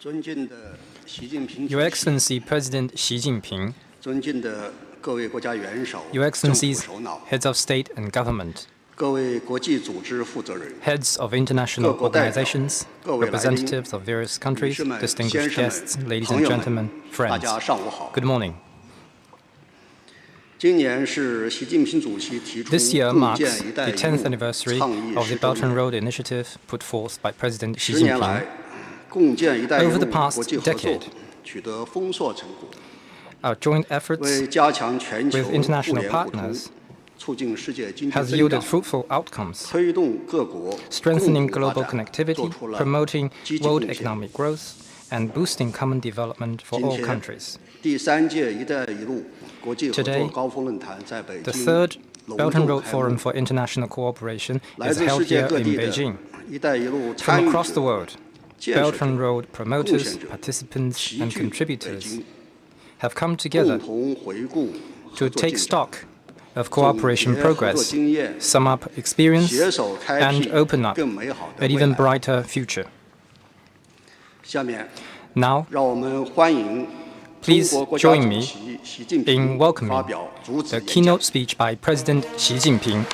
Your Excellency President Xi Jinping, Your Excellencies, Heads of State and Government, Heads of international organizations, representatives of various countries, distinguished guests, ladies and gentlemen, friends, good morning. This year marks the 10th anniversary of the Belt and Road Initiative put forth by President Xi Jinping. Over the past decade, our joint efforts with international partners has yielded fruitful outcomes, strengthening global connectivity, promoting world economic growth, and boosting common development for all countries. Today, the third Belt and Road Forum for International Cooperation is held here in Beijing. From across the world, Belt and Road promoters, participants, and contributors have come together to take stock of cooperation progress, sum up experience, and open up an even brighter future. Now, please join me in welcoming the keynote speech by President Xi Jinping.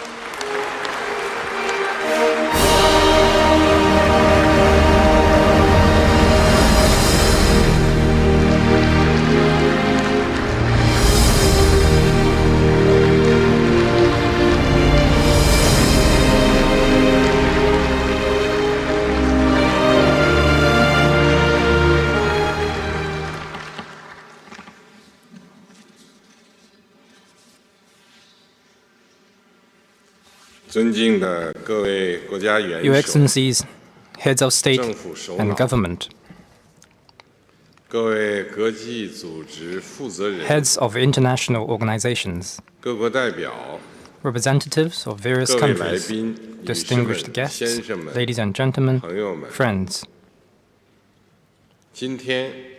Your Excellencies, Heads of State and Government, Heads of international organizations, representatives of various countries, distinguished guests, ladies and gentlemen, friends. Today,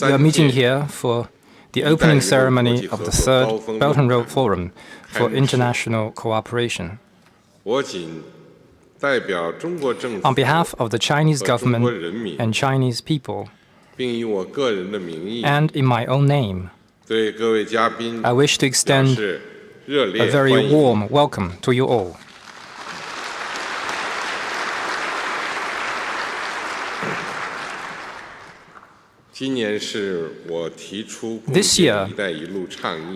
we are meeting here for the opening ceremony of the third Belt and Road Forum for International Cooperation. On behalf of the Chinese government and Chinese people, and in my own name, I wish to extend a very warm welcome to you all. This year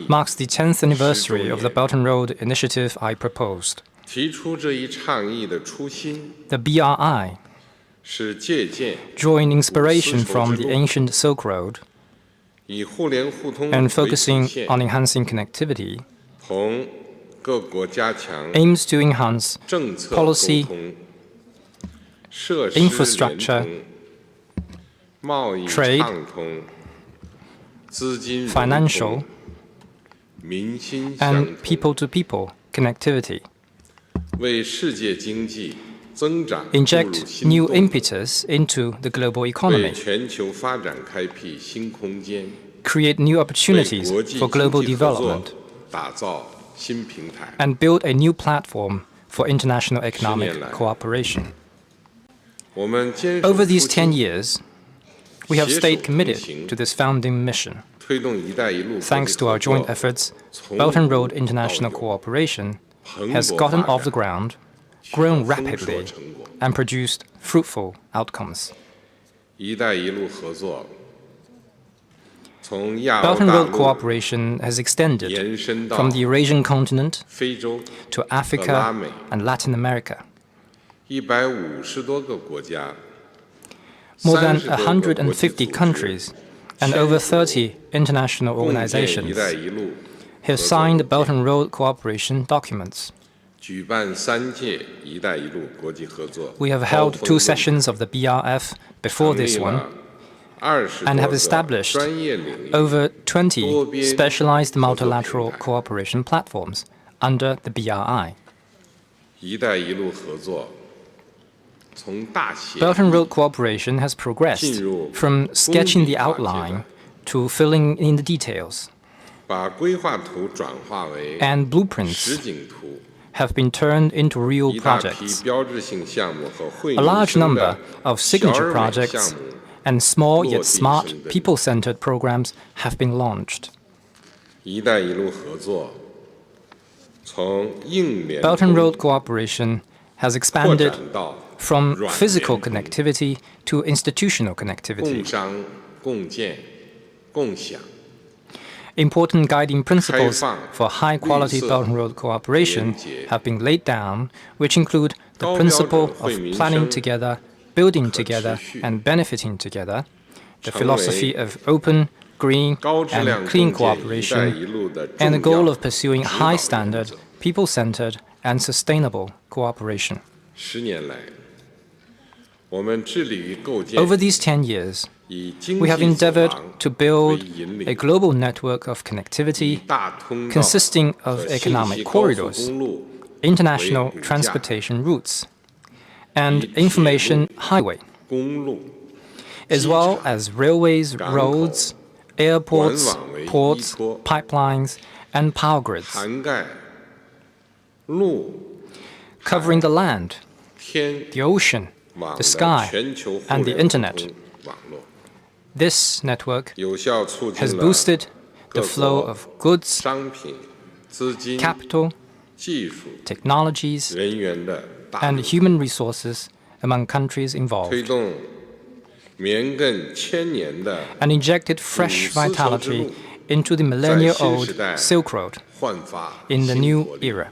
marks the 10th anniversary of the Belt and Road Initiative I proposed. The BRI, drawing inspiration from the ancient Silk Road and focusing on enhancing connectivity, aims to enhance policy, infrastructure, trade, financial, and people-to-people connectivity, inject new impetus into the global economy, create new opportunities for global development, and build a new platform for international economic cooperation. Over these 10 years, we have stayed committed to this founding mission. Thanks to our joint efforts, Belt and Road International Cooperation has gotten off the ground, grown rapidly, and produced fruitful outcomes. Belt and Road Cooperation has extended from the Eurasian continent to Africa and Latin America. More than 150 countries and over 30 international organizations have signed Belt and Road Cooperation documents. We have held 2 sessions of the BRF before this one and have established over 20 specialized multilateral cooperation platforms under the BRI. Belt and Road Cooperation has progressed from sketching the outline to filling in the details, and blueprints have been turned into real projects. A large number of signature projects and small yet smart, people-centered programs have been launched. Belt and Road cooperation has expanded from physical connectivity to institutional connectivity. Important guiding principles for high-quality Belt and Road cooperation have been laid down, which include the principle of planning together, building together, and benefiting together, the philosophy of open, green, and clean cooperation, and the goal of pursuing high-standard, people-centered, and sustainable cooperation. Over these 10 years, we have endeavored to build a global network of connectivity consisting of economic corridors, international transportation routes, and information highway, as well as railways, roads, airports, ports, pipelines, and power grids, covering the land, the ocean, the sky, and the internet. This network has boosted the flow of goods, capital, technologies, and human resources among countries involved, and injected fresh vitality into the millennia-old Silk Road in the new era.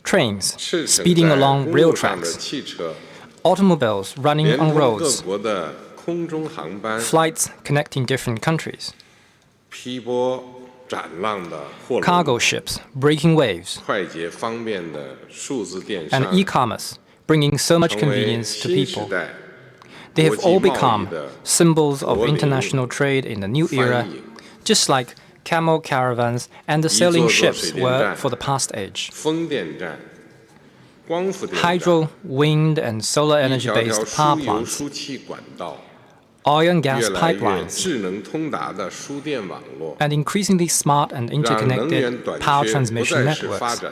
Trains speeding along rail tracks, automobiles running on roads, flights connecting different countries, cargo ships breaking waves, and e-commerce bringing so much convenience to people. They have all become symbols of international trade in the new era, just like camel caravans and the sailing ships were for the past age. Hydro, wind, and solar energy-based power plants, oil and gas pipelines, and increasingly smart and interconnected power transmission networks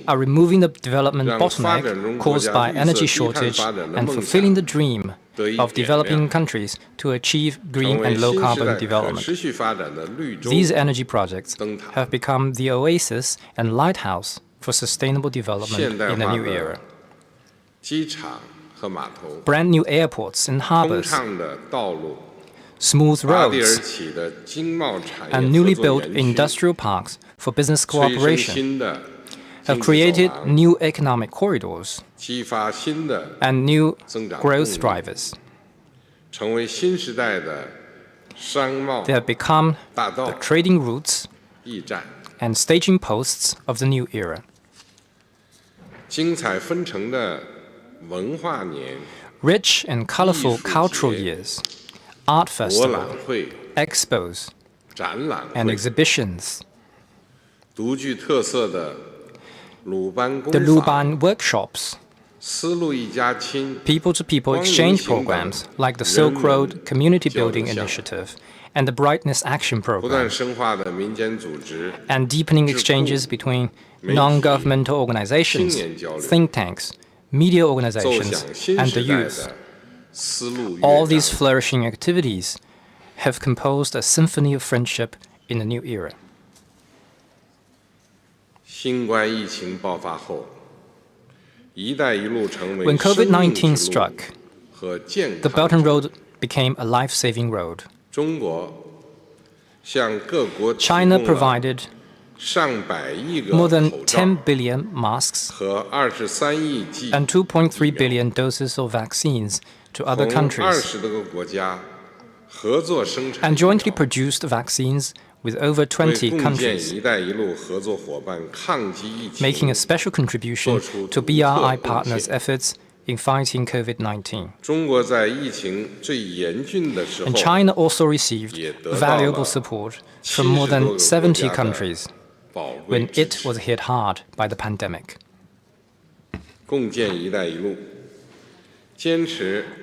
are removing the development bottleneck caused by energy shortage and fulfilling the dream of developing countries to achieve green and low-carbon development. These energy projects have become the oasis and lighthouse for sustainable development in the new era. Brand new airports and harbors, smooth roads, and newly built industrial parks for business cooperation have created new economic corridors and new growth drivers. They have become the trading routes and staging posts of the new era. Rich and colorful cultural years, art festivals, expos, and exhibitions. The Luban workshops, people-to-people exchange programs like the Silk Road Community Building Initiative and the Brightness Action Program, and deepening exchanges between non-governmental organizations, think tanks, media organizations, and the youth. All these flourishing activities have composed a symphony of friendship in the new era. When COVID-19 struck, the Belt and Road became a life-saving road. China provided more than 10 billion masks and 2.3 billion doses of vaccines to other countries, and jointly produced vaccines with over 20 countries, making a special contribution to BRI partners' efforts in fighting COVID-19. And China also received valuable support from more than 70 countries when it was hit hard by the pandemic.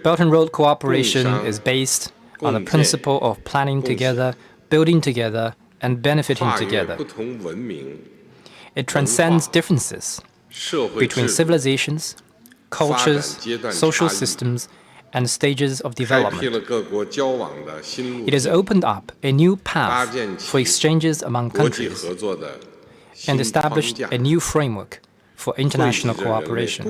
Belt and Road cooperation is based on the principle of planning together, building together and benefiting together. It transcends differences between civilizations, cultures, social systems, and stages of development. It has opened up a new path for exchanges among countries and established a new framework for international cooperation.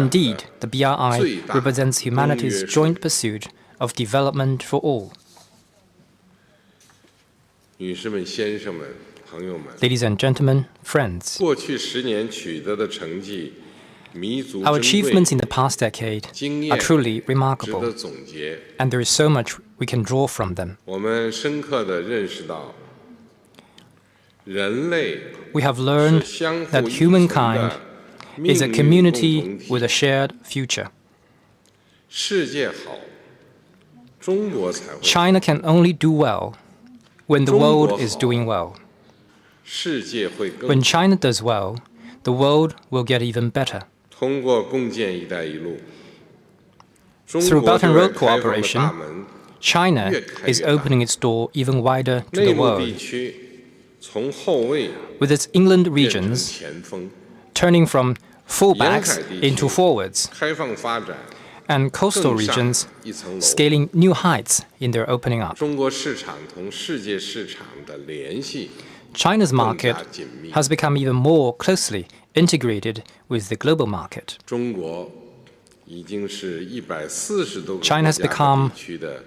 Indeed, the BRI represents humanity's joint pursuit of development for all. Ladies and gentlemen, friends, our achievements in the past decade are truly remarkable, and there is so much we can draw from them. We have learned that humankind is a community with a shared future. China can only do well when the world is doing well. When China does well, the world will get even better. Through Belt and Road cooperation, China is opening its door even wider to the world. With its inland regions turning from fullbacks into forwards, and coastal regions scaling new heights in their opening up. China's market has become even more closely integrated with the global market. China has become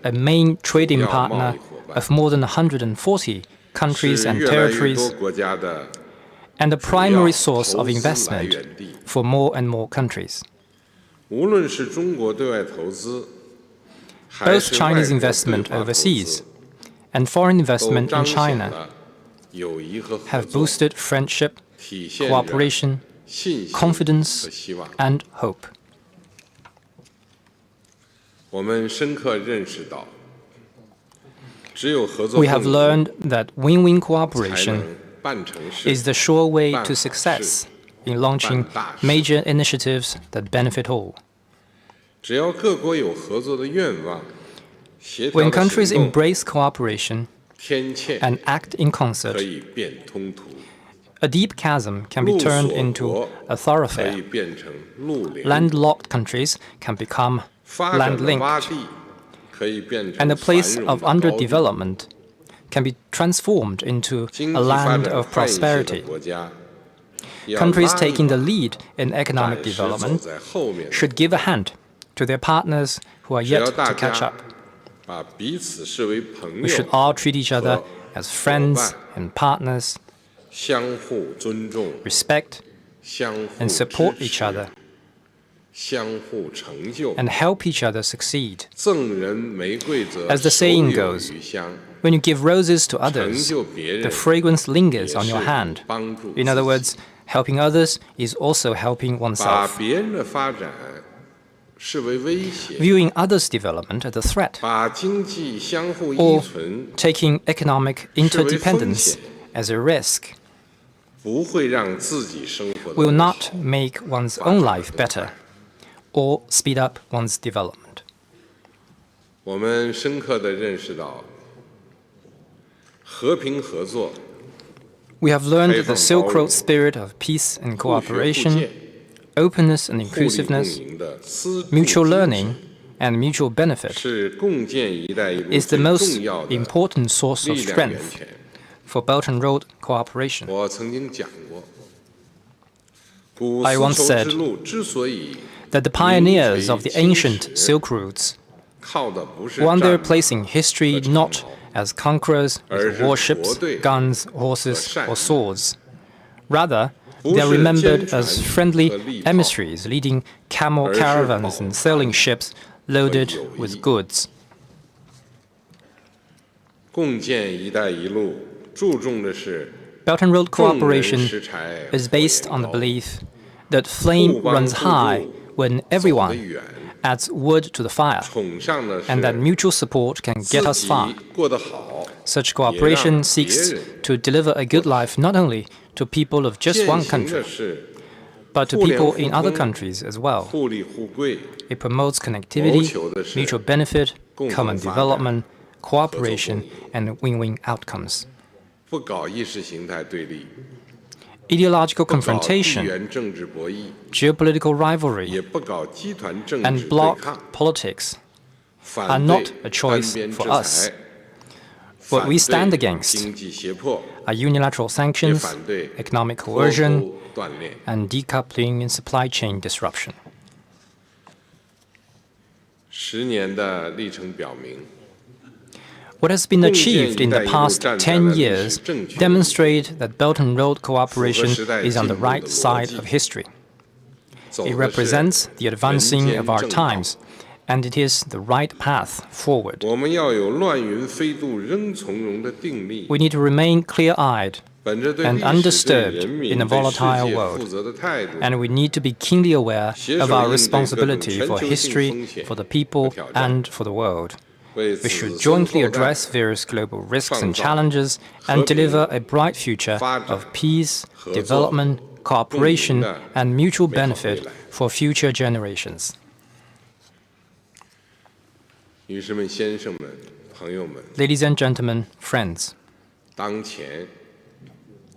a main trading partner of more than 140 countries and territories, and a primary source of investment for more and more countries. Both Chinese investment overseas and foreign investment in China have boosted friendship, cooperation, confidence, and hope. We have learned that win-win cooperation is the sure way to success in launching major initiatives that benefit all. When countries embrace cooperation and act in concert, a deep chasm can be turned into a thoroughfare. Landlocked countries can become land-linked, and a place of underdevelopment can be transformed into a land of prosperity. Countries taking the lead in economic development should give a hand to their partners who are yet to catch up. We should all treat each other as friends and partners, respect and support each other, and help each other succeed. As the saying goes, when you give roses to others, the fragrance lingers on your hand. In other words, helping others is also helping oneself. Viewing others' development as a threat, or taking economic interdependence as a risk, will not make one's own life better or speed up one's development. We have learned the Silk Road spirit of peace and cooperation, openness and inclusiveness, mutual learning and mutual benefit is the most important source of strength for Belt and Road cooperation. I once said that the pioneers of the ancient Silk Routes won their place in history not as conquerors with warships, guns, horses, or swords. Rather, they are remembered as friendly emissaries leading camel caravans and sailing ships loaded with goods. Belt and Road cooperation is based on the belief that flame runs high when everyone adds wood to the fire, and that mutual support can get us far. Such cooperation seeks to deliver a good life not only to people of just one country, but to people in other countries as well. It promotes connectivity, mutual benefit, common development, cooperation, and win-win outcomes. 不搞意识形态对立， Ideological 不搞地 confrontation, 缘政治博弈， geopolitical rivalry, 也不搞集团政 and 治对 bloc 抗， politics are 反 not 对 a 单 choice 边 for 制 us. 裁， What we 反 stand 对 against 经济胁迫， are unilateral 也 sanctions, 反对 economic 脱 coercion, 钩断链。 and decoupling and supply chain disruption. 10年的历程表明， What has been achieved in the past 10 years demonstrate that Belt and Road cooperation is on the right side of history. 走 It 的是 represents the 人 advancing 间 of our 正道。 times, and it is the right path forward. 我们要有乱云飞渡仍从容的定力， We need to remain clear-eyed 本着对 and 历史、对 undisturbed 人 in 民、 a 对世 volatile 界 world. 负责的态度， And we need to be keenly aware 携 of 手 our 应对各种 responsibility 全 for 球性 history, 风险 for the 和 people, 挑战， and for the world. 为 We 子 should 孙 jointly 后代 address various global risks and 创造 challenges 和 and 平、 deliver a bright future 发展、 of peace, 合作、 development, cooperation, 共赢的 and mutual 美好未 benefit 来。 for future generations. 女士们、先生们、朋友们， Ladies and gentlemen, friends, 当前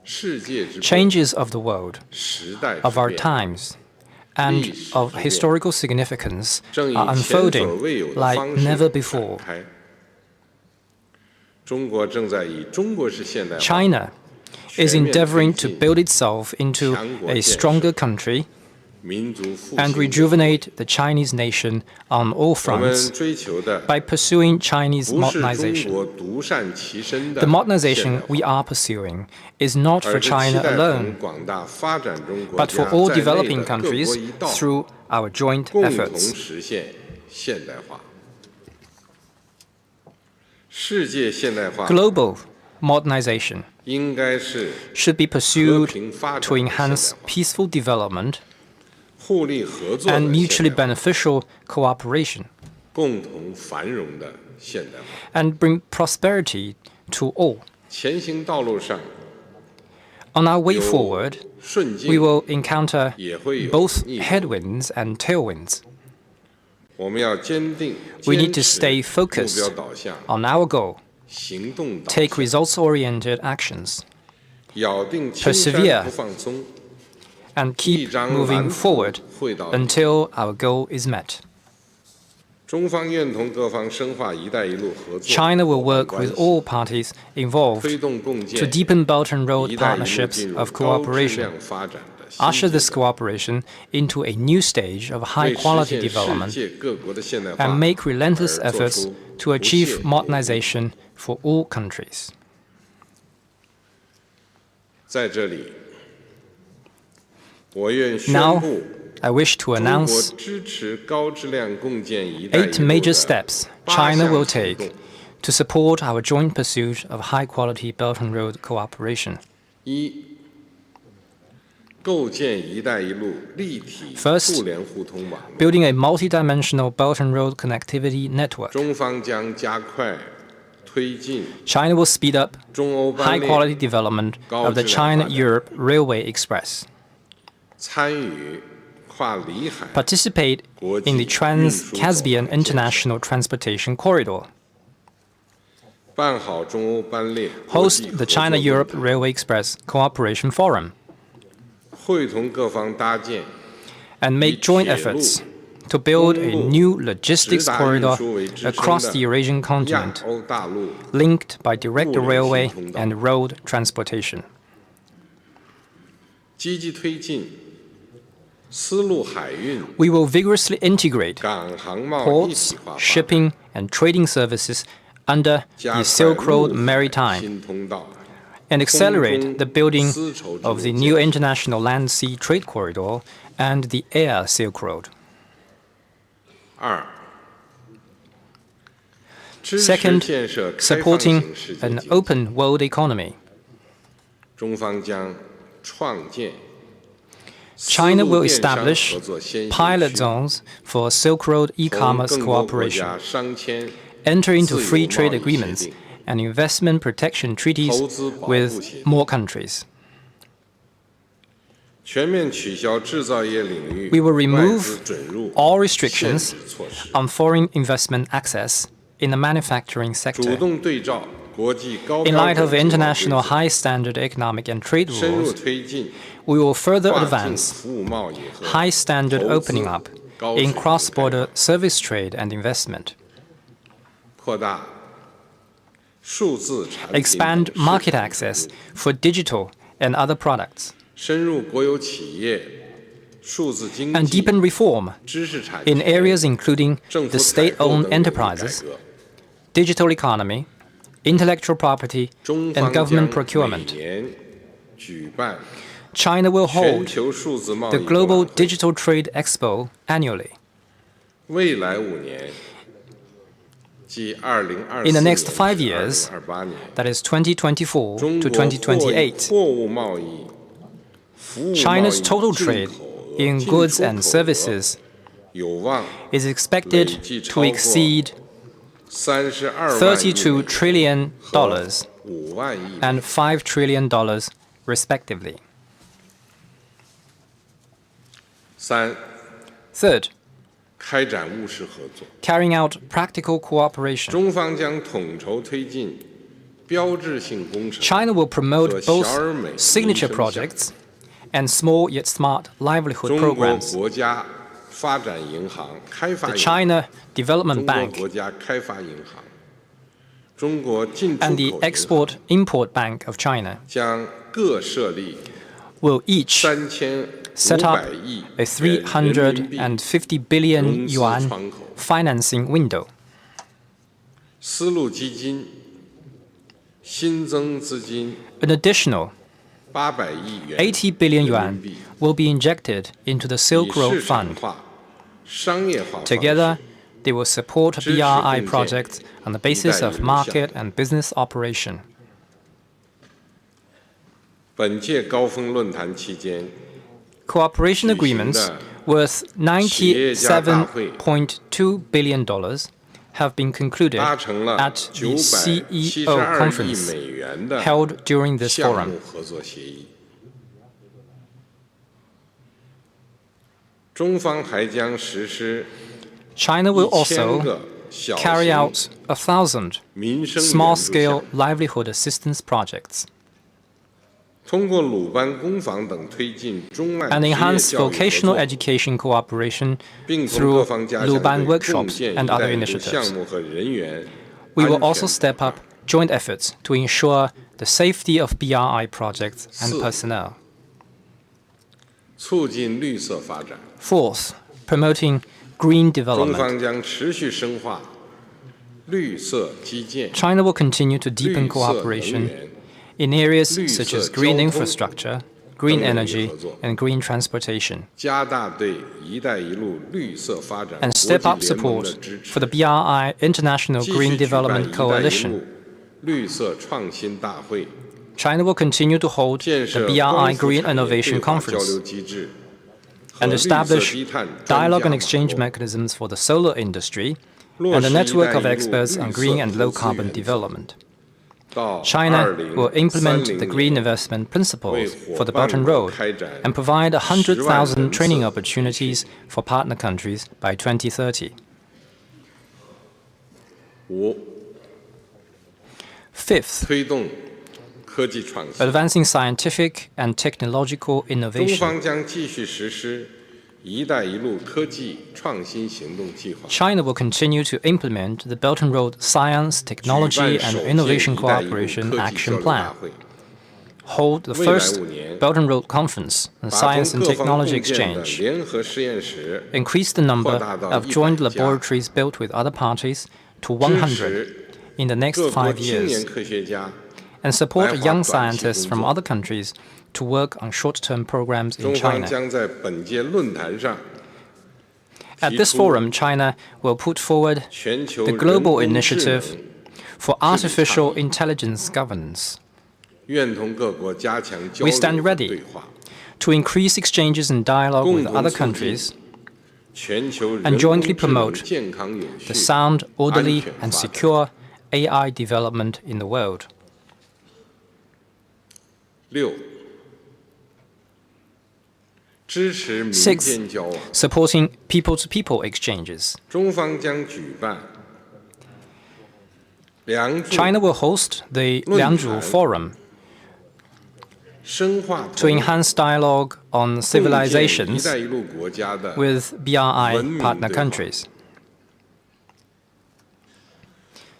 世界之变、 changes of the world, 时代 of 之 our 变， times, and 历史 of 之变 historical significance 正以 are 前所 unfolding 未有的 like 方式 never 展 before. 开。中国正在以中国式现代化 China is 全面 endeavoring 推 to 进 build itself into 强国 a 建设 stronger country 民族复 and 兴。 rejuvenate the Chinese nation on all 我们 fronts 追求的 by pursuing Chinese 不是中 modernization. 国独善其身的 The 现代 modernization 化 we are pursuing is not 而 for 是期 China 待同 alone, 广大发展中国 but 家 for all 在内 developing 的各 countries 国一道， through our joint 共同 efforts. 实现现代化。世界现代化 Global modernization 应该是 should be 和 pursued 平发 to 展的现 enhance 代化， peaceful development 互利合作 and 的 mutually 现代化， beneficial cooperation, 共同繁荣的现代化。 and bring prosperity to all. 前行道路上 On our way 有 forward, 顺 we 境， will encounter 也会有 both 逆风。 headwinds and tailwinds. 我们要坚定 We need 坚 to 持 stay 目 focused 标导向、 on our goal, 行动导 take 向， results-oriented actions, 咬定青 persevere 山不放松， and 一 keep 张 moving 蓝图 forward 绘到底。 until our goal is met. 中方愿同各方深化“一带一路”合作 China will 伙伴 work 关 with 系 all parties involved 推动共 to 建 deepen Belt and “一 Road 带一路” partnerships 进入 of 高质 cooperation, 量发展的新 usher 阶 this 段， cooperation into a new stage of 为 high-quality 实现世 development 界各国的现代化 and make relentless 而做 efforts 出 to 不懈 achieve 努力。 modernization for all countries. 在这里，我愿宣 Now, 布 I wish to 中国 announce 支持高质量共建“一带一 8路” major 的 steps 8 China 项 will 行 take 动。 to support our joint pursuit of high-quality Belt and Road cooperation. 一、构建“一带一路”立体 First, 互联互通网络。 Building a multi-dimensional Belt and Road connectivity network. 中方将加快推进 China will speed up 中欧班列 high-quality development of the China-Europe Railway Express, 参与跨里海 participate in the Trans-Caspian International Transportation Corridor, 办好中欧班列国际 host 合 the 作 China-Europe 论坛 Railway Express Cooperation Forum, 会同各方搭建 and make joint efforts to build a new logistics 直达运 corridor 输为支撑 across the 的 Eurasian 亚 continent, 欧大陆 linked by direct 物流 railway 新通道。 and road transportation. 积极推进丝路海运 We will vigorously integrate 港航贸一 ports, 体化发展， shipping, and trading services under 加 the 快 Silk Road 陆海 Maritime, 新通道， and accelerate the building 丝绸之 of 路 the 建 new 设 international land-sea trade corridor and the air Silk Road. 二、支持 Second, 建设开放 supporting 型世界 an 经济。 open world economy. 中方将创建 China will 丝路电商 establish 合作先行 pilot 区 zones for Silk Road 同 e-commerce 更多国 cooperation, 家商签 enter into 自由 free 贸 trade 易协 agreements 定 and investment protection treaties 投资保护 with 协定 more countries. 全面取消制造业领域 We will 外 remove 资准入 all 限 restrictions 制措施， on foreign investment access in the manufacturing 主 sector. 动对照国际高 In 标 light 准 of 经贸规 international 则 high-standard economic and trade 深入 rules, 推进 we will further 跨境 advance 服务贸易和 high-standard 投 opening 资 up 高 in 水平开 cross-border 放 service trade and investment, 扩大数字产品 expand 等市 market 场 access 投入 for digital and other products, 深入国有企业数字经 and 济 deepen reform 知识产 in 权 areas including 政 the 府采购 state-owned 等领域改 enterprises, 革 digital economy, intellectual property, 中 and 方将 government 每 procurement. 年举办 China will 全 hold 球数字贸 the 易博览 Global 会 Digital Trade Expo annually. 未来5年，即 In the 2024 next 年 5至 years, 2028年， that is 2024中 to 国货 2028, 物贸易、服务贸易、 China's total 进 trade 口额、 in 进 goods 出 and 口额 services 有望 is expected 累计 to 超过 exceed 32万亿$32 美 trillion 和5万亿美 and $5 trillion, respectively. 三、 Third, 开展务实合作， carrying out practical cooperation. 中方将统筹推进标志性工程 China will 和 promote 小 both 而美民 signature 生项目 projects and small yet smart livelihood 中国 programs. 国家发展银行、开发 The 银行、 China Development 中国 Bank 国家开发银行、中国进出 and 口 the 银行 Export-Import Bank of China 将各设立 will each set up 3500亿 a 元人民币 350 billion 融资 yuan 窗口， financing window. 丝路基金新增资金 An additional 800亿元80 billion 人 yuan 民币， will be injected into the 以 Silk Road 市场 Fund. 化、商业化方式 Together, they will support 支持 BRI 共建 projects on the basis of 一带一路 market 项目。 and business operation. 本届高峰论坛期间， Cooperation agreements worth $97.2 billion have been concluded 达成了 at the CEO 972亿 conference 美元的 held during this 项 forum. 目合作协议。中方还将实施 China will 1000 also 个小 carry 型 out 1,000民生援助项 small-scale 目， livelihood assistance projects 通过鲁班工坊等推进中外 and 职业 enhance 教育合 vocational 作， education cooperation 并从各 through 方加强 Luban 对 workshops 共建 and 一带 other 一路 initiatives. 项目和人员 We will 安全 also step up joint efforts to ensure the safety of BRI projects and 4 personnel. 促进绿色发展。 Fourth, promoting green 中 development. 方将持续深化绿色基建、 China will continue to 绿 deepen 色能 cooperation 源、 in areas 绿 such 色 as green 交通 infrastructure, green 等领域 energy, 合作， and green transportation, 加大对“一带一路”绿色发展 and 国 step 际 up 联盟的 support 支 for the 持， BRI International 继 Green 续举办 Development “一带一 Coalition. 路”绿色创新大会， China will continue to hold 建 the 设 BRI 光伏 Green 产业对 Innovation 话交 Conference 流机制和 and 绿色 establish 低碳专 dialogue 家 and 网 exchange 络， mechanisms for the solar industry 落 and a 实“一 network 带 of 一路” experts on 绿 green 色 and 投 low 资 carbon 原则， development. 到 China will implement the 2030 green 年 investment 为 principles 伙 for the 伴 Belt and 国 Road 开展 and provide 10万人 100,000 training 次 opportunities for partner countries by 2030. 5. Fifth, 推动科技创新。 advancing scientific and technological 中 innovation. 方将继续实施“一带一路”科技创新行动计划， China will continue to implement the Belt and Road Science, 举 Technology 办 and 首届 Innovation “一带一路” Cooperation 科技交 Action 流大 Plan, 会， hold the 未来 first 5年 Belt and Road Conference on 把 Science 从 and 各方 Technology 共建的 Exchange, 联合实验室 increase the number 扩大到 of 100 joint 家， laboratories built with other parties to 支 100持 in the next 各国 5青年 years, 科学家 and support 来华 young 短期 scientists 工 from 作。 other countries to work on short-term programs in 中方 China. 将在本届论坛上 At 提 this 出 forum, China will put forward 全球 the 人 global 工智 initiative 能， for artificial intelligence governance 愿同各国加强交 We 流 stand 和 ready 对话， to increase exchanges and dialogue 共 with 同 other 促进 countries 全球人 and 工 jointly 智能 promote 健康有 the 序、 sound, 安 orderly, 全 and 发展。 secure AI development in the world. 6. 支持民 Six. 间交往， Supporting people-to-people exchanges. 中方将举办 China will host the Liangzhu Forum to enhance dialogue on civilizations with BRI partner countries.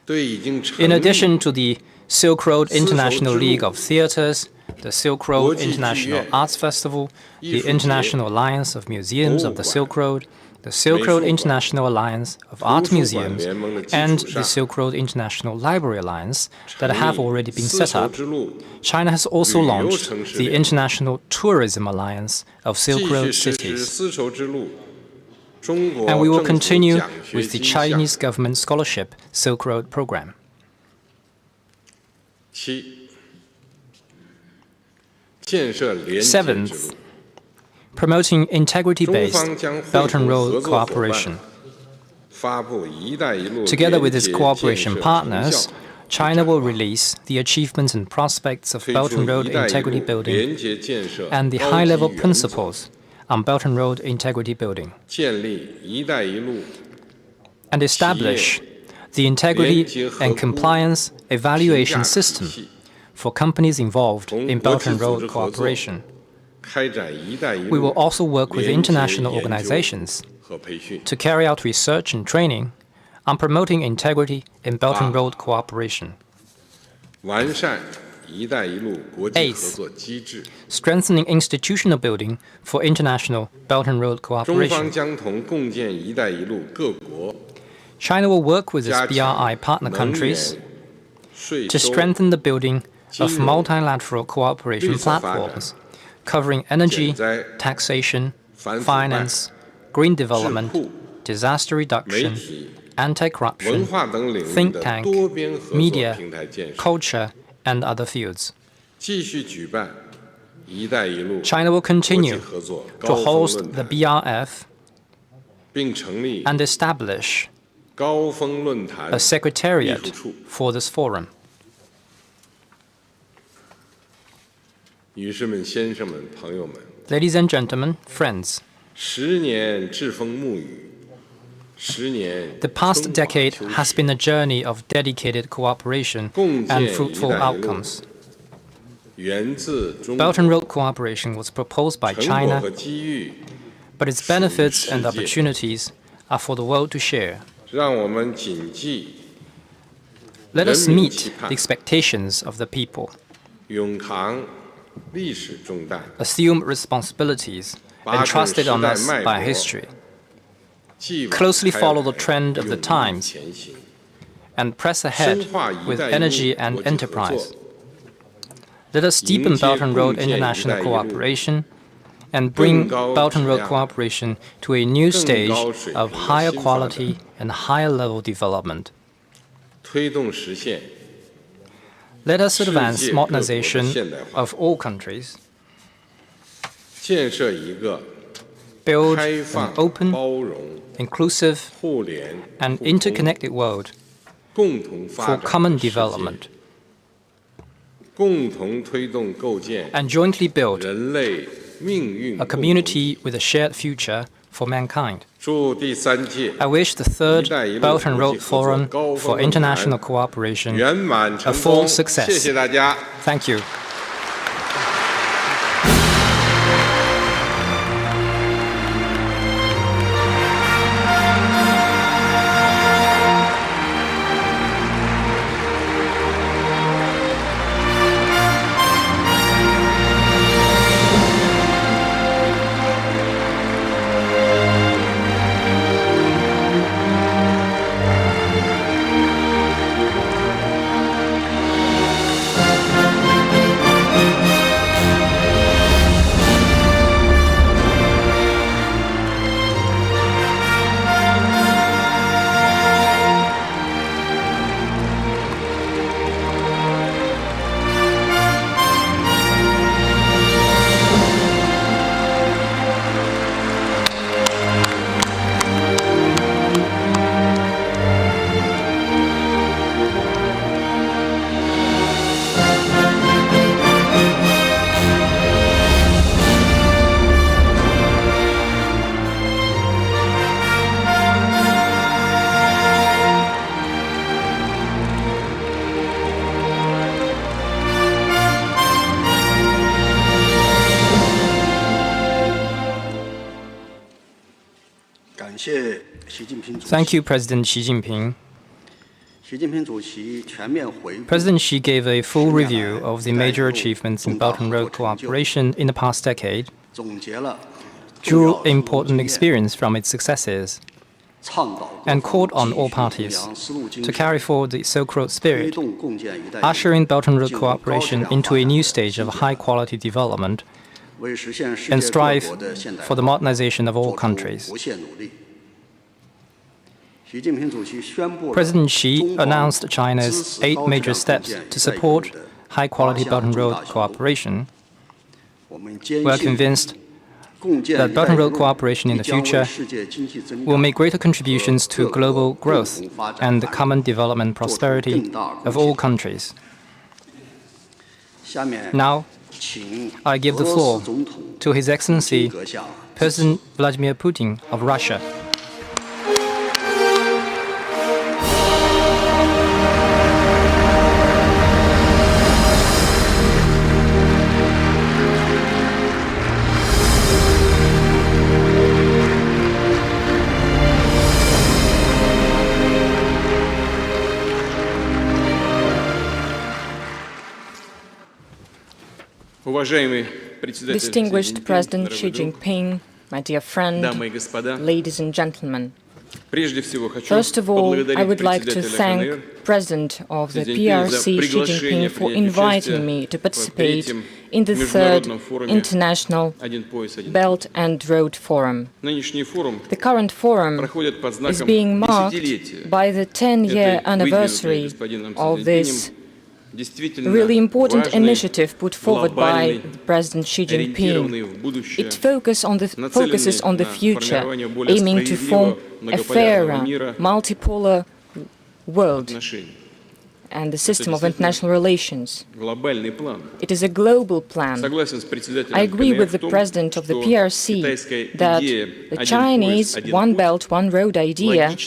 In addition to the Silk Road International League of Theaters, the Silk Road International Arts Festival, the International Alliance of Museums of the Silk Road, the Silk Road International Alliance of Art Museums, and the Silk Road International Library Alliance that have already been set up, China has also launched the International Tourism Alliance of Silk Road Cities. And we will continue with the Chinese government scholarship Silk Road program. Seventh, promoting integrity-based Belt and Road cooperation. Together with its cooperation partners, China will release the achievements and prospects of Belt and Road integrity building and the high-level principles on Belt and Road integrity building, and establish the integrity and compliance evaluation system for companies involved in Belt and Road cooperation. We will also work with international organizations to carry out research and training on promoting integrity in Belt and Road cooperation. Eighth, strengthening institutional building for international Belt and Road cooperation. China will work with its BRI partner countries to strengthen the building of multilateral cooperation platforms covering energy, taxation, finance, green development, disaster reduction, anti-corruption, think tank, media, culture, and other fields. China will continue to host the BRF and establish a secretariat for this forum. Ladies and gentlemen, friends, the past decade has been a journey of dedicated cooperation and fruitful outcomes. Belt and Road cooperation was proposed by China, but its benefits and opportunities are for the world to share. Let us meet the expectations of the people, assume responsibilities entrusted on us by history, closely follow the trend of the times, and press ahead with energy and enterprise. Let us deepen Belt and Road international cooperation and bring Belt and Road cooperation to a new stage of higher quality and higher level development. Let us advance modernization of all countries, build an open, inclusive, and interconnected world for common development, and jointly build a community with a shared future for mankind. I wish the third Belt and Road Forum for International Cooperation a full success. Thank you. Thank you, President Xi Jinping. President Xi gave a full review of the major achievements in Belt and Road cooperation in the past decade, drew important experience from its successes, and called on all parties to carry forward the Silk Road spirit, ushering Belt and Road cooperation into a new stage of high-quality development, and strive for the modernization of all countries. President Xi announced China's 8 major steps to support high-quality Belt and Road cooperation. We are convinced that Belt and Road cooperation in the future will make greater contributions to global growth and the common development prosperity of all countries. Now, I give the floor to His Excellency President Vladimir Putin of Russia. Distinguished President Xi Jinping, my dear friend, ladies and gentlemen. First of all, I would like to thank President of the PRC, Xi Jinping, for inviting me to participate in the 3rd International Belt and Road Forum. The current forum is being marked by the 10-year anniversary of this really important initiative put forward by President Xi Jinping. It focuses on the future, aiming to form a fairer, multipolar world and the system of international relations. It is a global plan. I agree with the President of the PRC that the Chinese One Belt, One Road idea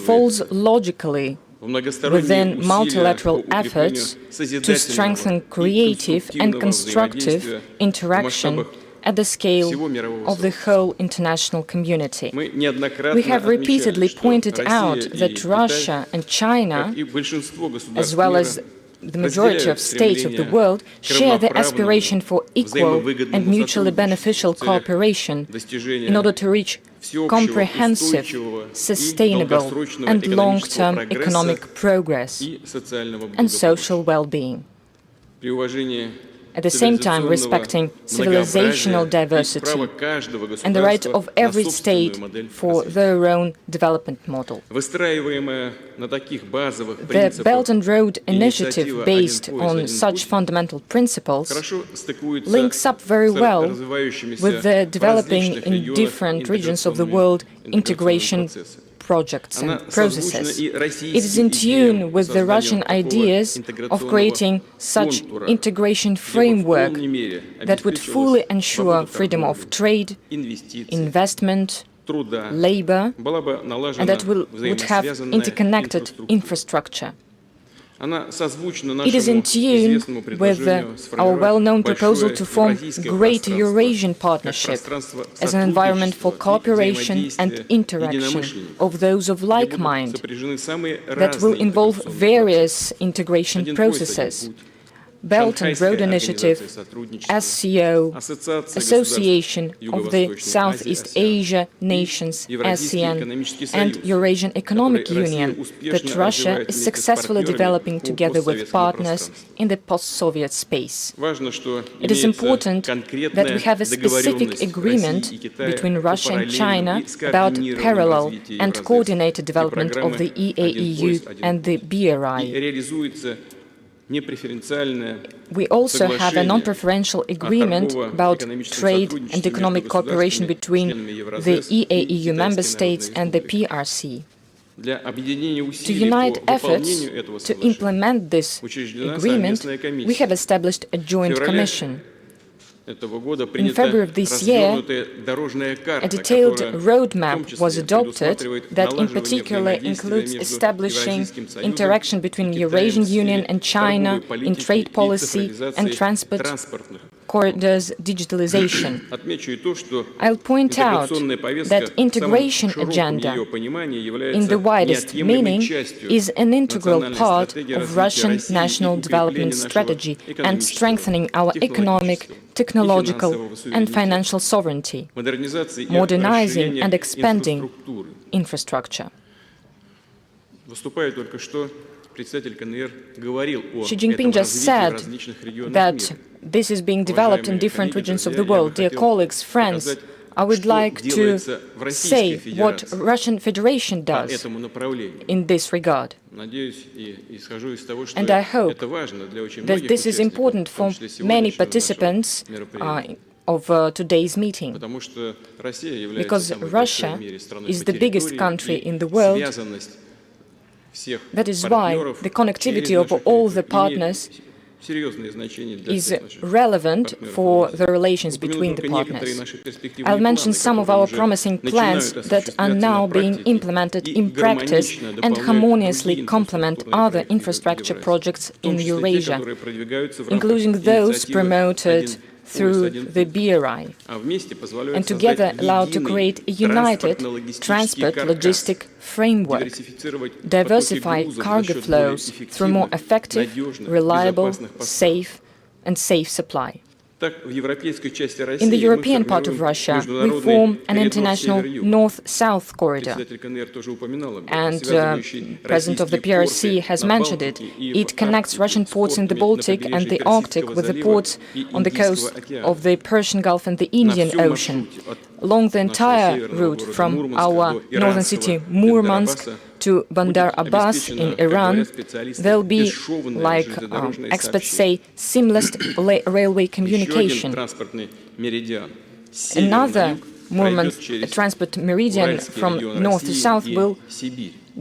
falls logically within multilateral efforts to strengthen creative and constructive interaction at the scale of the whole international community. We have repeatedly pointed out that Russia and China, as well as the majority of states of the world, share the aspiration for equal and mutually beneficial cooperation in order to reach comprehensive, sustainable and long-term economic progress and social well-being, at the same time respecting civilizational diversity and the right of every state for their own development model. The Belt and Road Initiative, based on such fundamental principles, links up very well with the developing in different regions of the world integration projects and processes. It is in tune with the Russian ideas of creating such integration framework that would fully ensure freedom of trade, investment, labor, and that would have interconnected infrastructure. It is in tune with our well-known proposal to form Great Eurasian Partnership as an environment for cooperation and interaction of those of like mind that will involve various integration processes. Belt and Road Initiative, SCO, Association of the Southeast Asia Nations, ASEAN, and Eurasian Economic Union that Russia is successfully developing together with partners in the post-Soviet space. It is important that we have a specific agreement between Russia and China about parallel and coordinated development of the EAEU and the BRI. We also have a non-preferential agreement about trade and economic cooperation between the EAEU member states and the PRC. To unite efforts to implement this agreement, we have established a joint commission. In February of this year, a detailed roadmap was adopted that in particular includes establishing interaction between the Eurasian Union and China in trade policy and transport corridor's digitalization. I'll point out that integration agenda, in the widest meaning, is an integral part of Russian national development strategy and strengthening our economic, technological and financial sovereignty, modernizing and expanding infrastructure. Xi Jinping just said that this is being developed in different regions of the world. Dear colleagues, friends, I would like to say what Russian Federation does in this regard. And I hope that this is important for many participants of today's meeting, because Russia is the biggest country in the world. That is why the connectivity of all the partners is relevant for the relations between the partners. I'll mention some of our promising plans that are now being implemented in practice and harmoniously complement other infrastructure projects in Eurasia, including those promoted through the BRI, and together allow to create a united transport logistic framework, diversify cargo flows through more effective, reliable, safe supply. In the European part of Russia, we form an international north-south corridor, and the President of the PRC has mentioned it. It connects Russian ports in the Baltic and the Arctic with the ports on the coast of the Persian Gulf and the Indian Ocean. Along the entire route from our northern city Murmansk to Bandar Abbas in Iran, there'll be, like experts say, seamless railway communication. Another Murmansk transport meridian from north to south will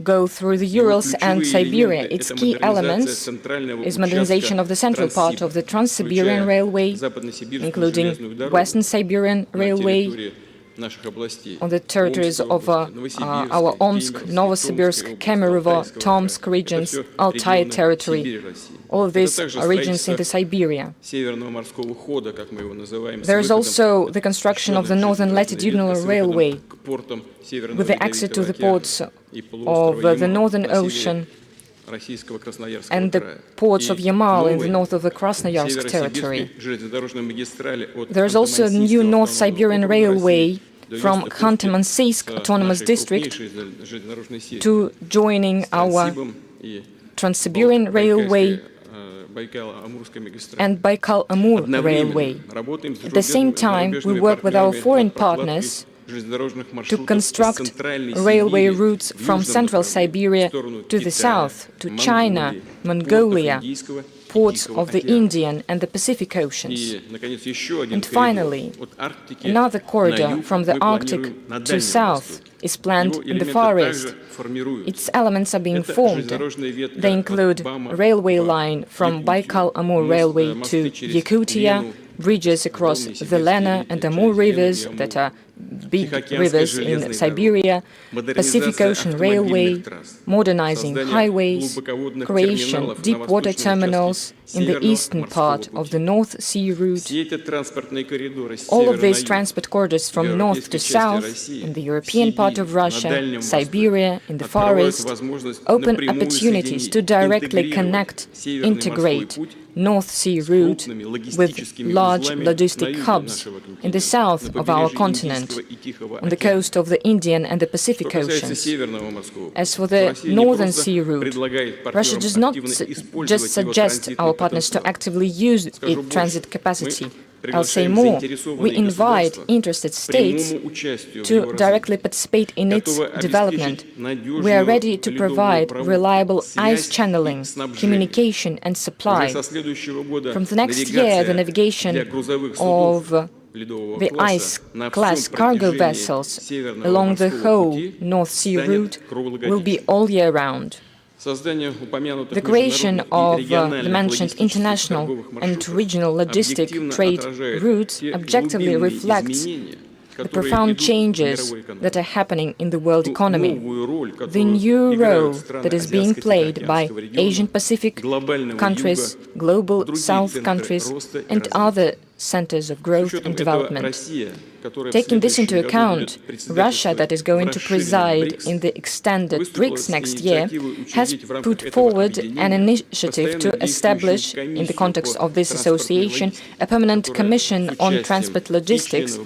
go through the Urals and Siberia. Its key elements is modernization of the central part of the Trans-Siberian Railway, including Western Siberian Railway, on the territories of our Omsk, Novosibirsk, Kemerovo, Tomsk regions, Altai territory. All of these are regions in the Siberia. There is also the construction of the Northern Latitudinal Railway, with the exit to the ports of the Northern Ocean and the ports of Yamal in the north of the Krasnoyarsk territory. There is also a new North Siberian Railway from Khanty-Mansiysk Autonomous District to joining our Trans-Siberian Railway and Baikal-Amur Railway. At the same time, we work with our foreign partners to construct railway routes from central Siberia to the south, to China, Mongolia, ports of the Indian and the Pacific Oceans. And finally, another corridor from the Arctic to south is planned in the Far East. Its elements are being formed. They include a railway line from Baikal-Amur Railway to Yakutia, bridges across the Lena and Amur rivers that are big rivers in Siberia, Pacific Ocean Railway, modernizing highways, creation of deep water terminals in the eastern part of the North Sea route. All of these transport corridors from north to south, in the European part of Russia, Siberia, in the Far East, open opportunities to directly connect, integrate North Sea route with large logistic hubs in the south of our continent, on the coast of the Indian and the Pacific Oceans. As for the Northern Sea route, Russia does not just suggest our partners to actively use its transit capacity. I'll say more. We invite interested states to directly participate in its development. We are ready to provide reliable ice channeling, communication and supply. From the next year, the navigation of the ice-class cargo vessels along the whole North Sea route will be all year round. The creation of the mentioned international and regional logistic trade routes objectively reflects the profound changes that are happening in the world economy, the new role that is being played by Asian Pacific countries, global South countries, and other centers of growth and development. Taking this into account, Russia, that is going to preside in the extended BRICS next year, has put forward an initiative to establish, in the context of this association, a permanent commission on transport logistics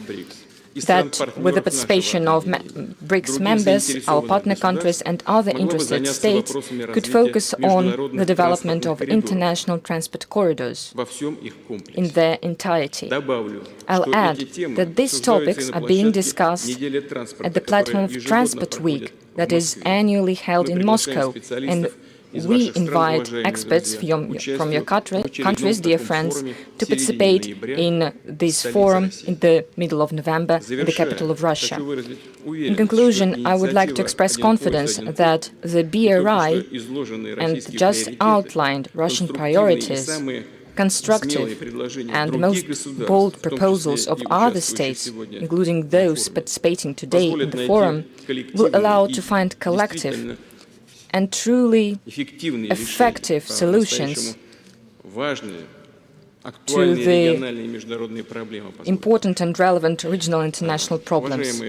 that, with the participation of BRICS members, our partner countries and other interested states, could focus on the development of international transport corridors in their entirety. I'll add that these topics are being discussed at the platform of Transport Week that is annually held in Moscow, and we invite experts from your countries, dear friends, to participate in this forum in the middle of November in the capital of Russia. In conclusion, I would like to express confidence that the BRI and just outlined Russian priorities, constructive and the most bold proposals of other states, including those participating today in the forum, will allow to find collective and truly effective solutions to the important and relevant regional and international problems.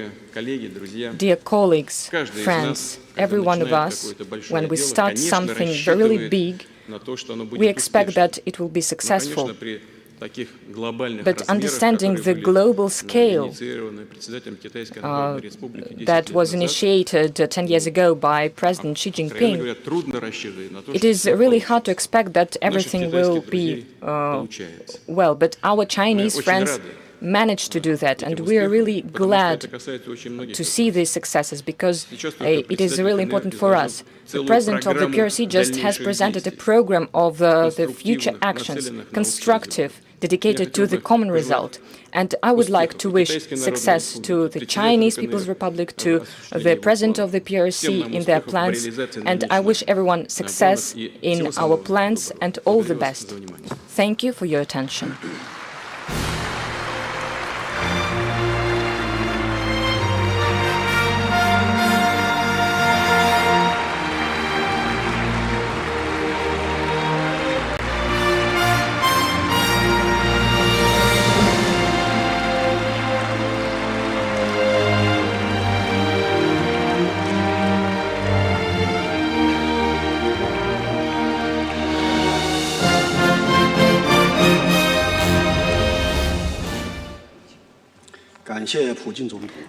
Dear colleagues, friends, every one of us, when we start something really big, we expect that it will be successful. But understanding the global scale that was initiated 10 years ago by President Xi Jinping, it is really hard to expect that everything will be well. But our Chinese friends managed to do that, and we are really glad to see these successes because it is really important for us. The President of the PRC just has presented a program of the future actions, constructive, dedicated to the common result. And I would like to wish success to the Chinese People's Republic, to the President of the PRC in their plans, and I wish everyone success in our plans and all the best. Thank you for your attention.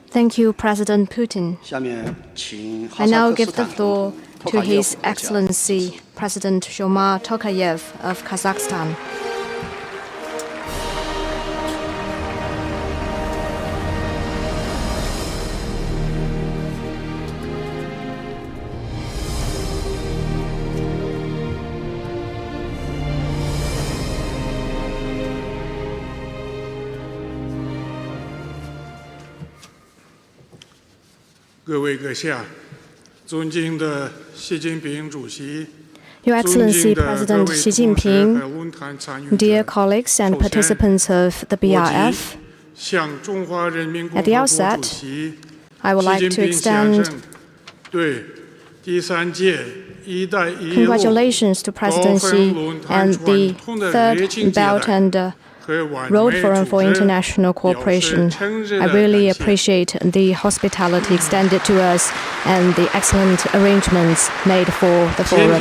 Thank you, President Putin. I now give the floor to His Excellency President Zhomar Tokayev of Kazakhstan. Your Excellency President Xi Jinping, dear colleagues and participants of the BRF, at the outset, I would like to extend congratulations to President Xi and the Third Belt and Road Forum for International Cooperation. I really appreciate the hospitality extended to us and the excellent arrangements made for the forum.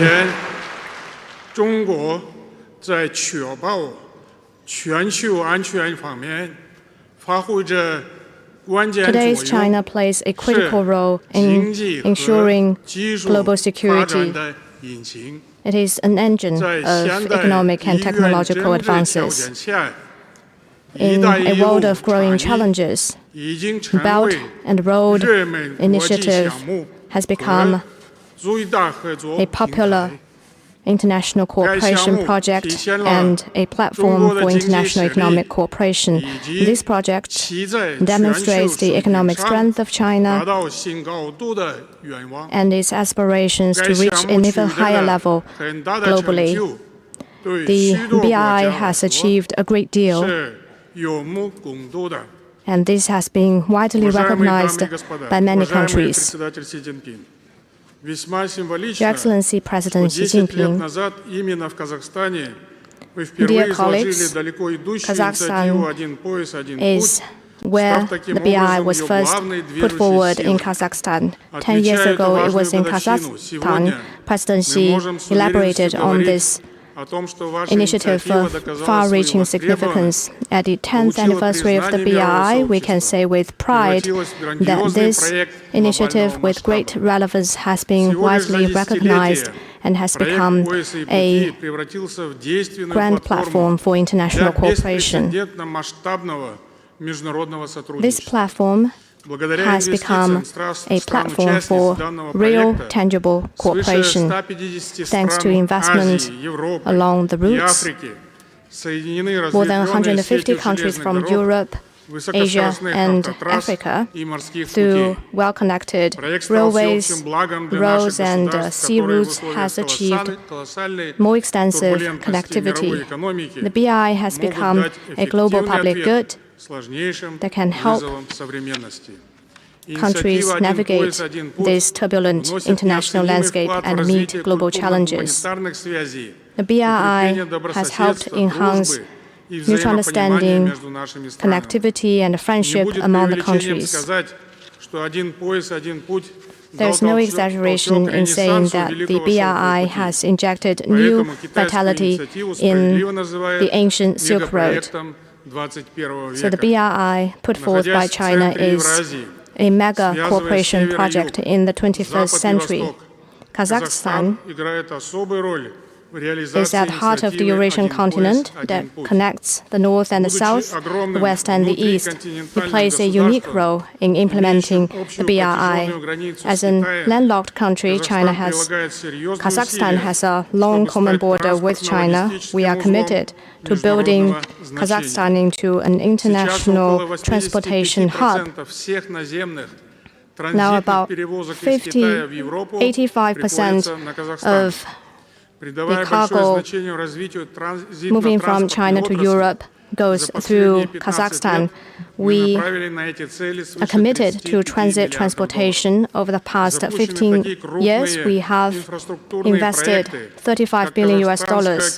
Today's China plays a critical role in ensuring global security. It is an engine of economic and technological advances. In a world of growing challenges, Belt and Road Initiative has become a popular international cooperation project and a platform for international economic cooperation. This project demonstrates the economic strength of China and its aspirations to reach an even higher level globally. The BRI has achieved a great deal, and this has been widely recognized by many countries. Your Excellency President Xi Jinping, dear colleagues, Kazakhstan is where the BRI was first put forward in Kazakhstan. 10 years ago, it was in Kazakhstan. President Xi elaborated on this initiative of far-reaching significance. At the 10th anniversary of the BRI, we can say with pride that this initiative with great relevance has been widely recognized and has become a grand platform for international cooperation. This platform has become a platform for real, tangible cooperation, thanks to investment along the routes. More than 150 countries from Europe, Asia, and Africa, through well-connected railways, roads, and sea routes, has achieved more extensive connectivity. The BRI has become a global public good that can help countries navigate this turbulent international landscape and meet global challenges. The BRI has helped enhance mutual understanding, connectivity, and friendship among the countries. There's no exaggeration in saying that the BRI has injected new vitality in the ancient Silk Road. So the BRI put forth by China is a mega cooperation project in the 21st century. Kazakhstan is at the heart of the Eurasian continent that connects the north and the south, the west and the east. It plays a unique role in implementing the BRI. As a landlocked country, Kazakhstan has a long common border with China. We are committed to building Kazakhstan into an international transportation hub. Now about 85% of the cargo moving from China to Europe goes through Kazakhstan. We are committed to transit transportation. Over the past 15 years, we have invested $35 billion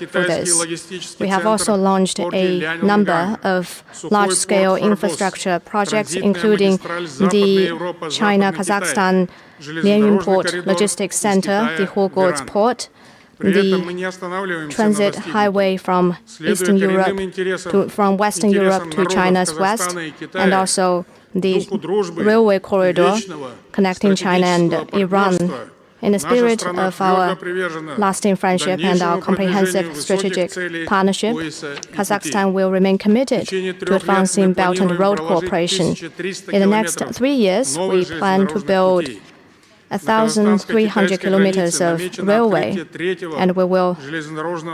for this. We have also launched a number of large-scale infrastructure projects, including the China-Kazakhstan Lianyun Port Logistics Center, the Hogorts Port, the transit highway from Western Europe to China's west, and also the railway corridor connecting China and Iran. In the spirit of our lasting friendship and our comprehensive strategic partnership, Kazakhstan will remain committed to advancing Belt and Road cooperation. In the next 3 years, we plan to build 1,300 kilometers of railway, and we will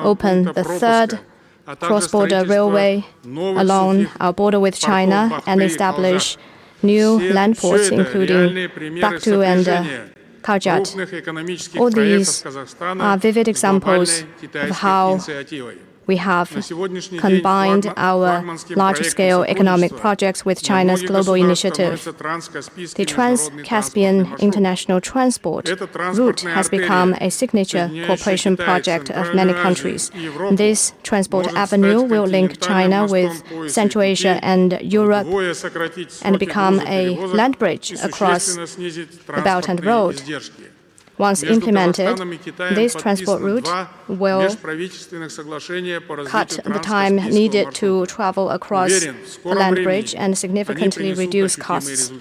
open the third cross-border railway along our border with China and establish new land ports, including Baku and Karjat. All these are vivid examples of how we have combined our large-scale economic projects with China's global initiative. The Trans-Caspian International Transport route has become a signature cooperation project of many countries. This transport avenue will link China with Central Asia and Europe and become a land bridge across the Belt and Road. Once implemented, this transport route will cut the time needed to travel across the land bridge and significantly reduce costs.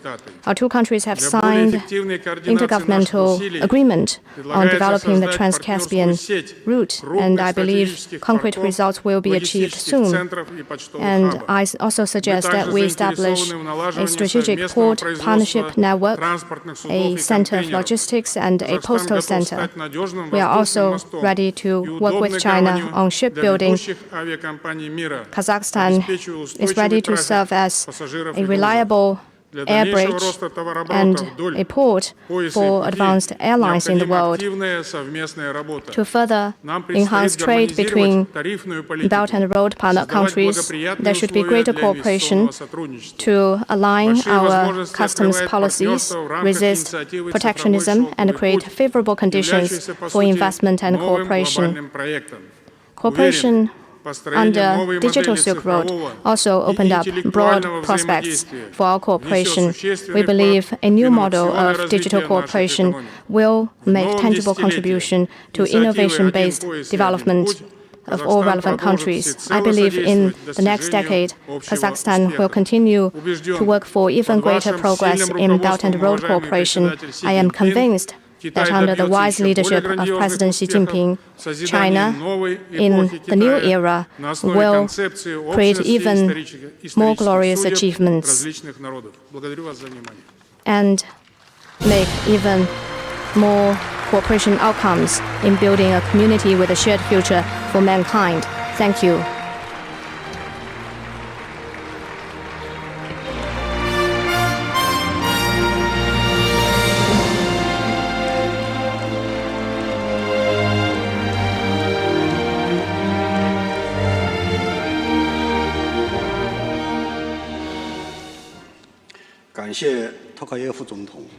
Our two countries have signed intergovernmental agreement on developing the Trans-Caspian route, and I believe concrete results will be achieved soon. And I also suggest that we establish a strategic port partnership network, a center of logistics, and a postal center. We are also ready to work with China on shipbuilding. Kazakhstan is ready to serve as a reliable air bridge and a port for advanced airlines in the world. To further enhance trade between Belt and Road partner countries, there should be greater cooperation to align our customs policies, resist protectionism, and create favorable conditions for investment and cooperation. Cooperation under Digital Silk Road also opened up broad prospects for our cooperation. We believe a new model of digital cooperation will make tangible contribution to innovation-based development of all relevant countries. I believe in the next decade, Kazakhstan will continue to work for even greater progress in Belt and Road cooperation. I am convinced that under the wise leadership of President Xi Jinping, China, in the new era, will create even more glorious achievements and make even more cooperation outcomes in building a community with a shared future for mankind. Thank you.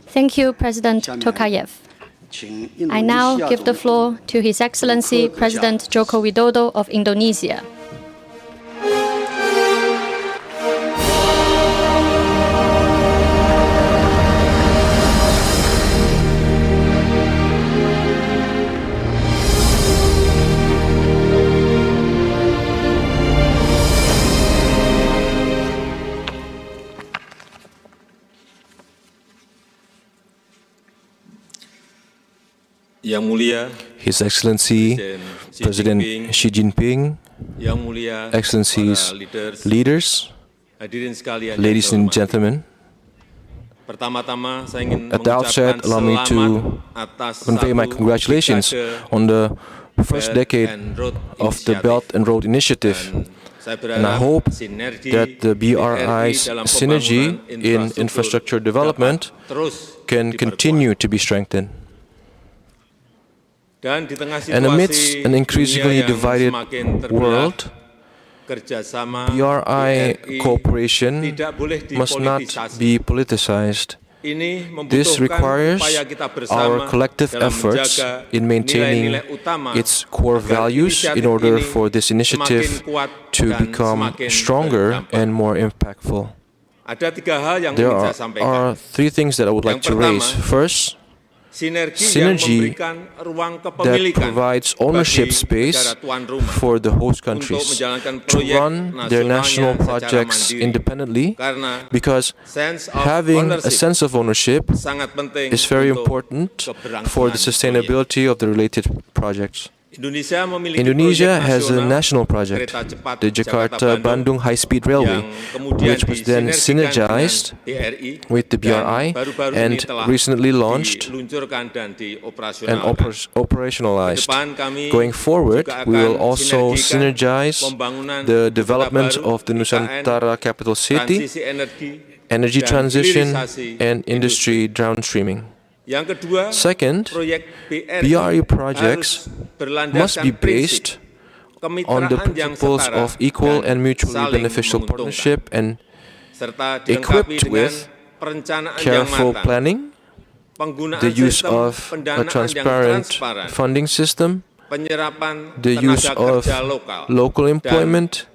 Thank you, President Tokayev. I now give the floor to His Excellency President Joko Widodo of Indonesia. His Excellency President Xi Jinping, Excellencies, leaders, ladies and gentlemen, at the outset, allow me to convey my congratulations on the first decade of the Belt and Road Initiative. And I hope that the BRI's synergy in infrastructure development can continue to be strengthened. And amidst an increasingly divided world, BRI cooperation must not be politicized. This requires our collective efforts in maintaining its core values in order for this initiative to become stronger and more impactful. There are three things that I would like to raise. First, synergy that provides ownership space for the host countries to run their national projects independently, because having a sense of ownership is very important for the sustainability of the related projects. Indonesia has a national project, the Jakarta-Bandung High-Speed Railway, which was then synergized with the BRI and recently launched and operationalized. Going forward, we will also synergize the development of the Nusantara capital city, energy transition, and industry downstreaming. Second, BRI projects must be based on the principles of equal and mutually beneficial partnership and equipped with careful planning, the use of a transparent funding system, the use of local employment,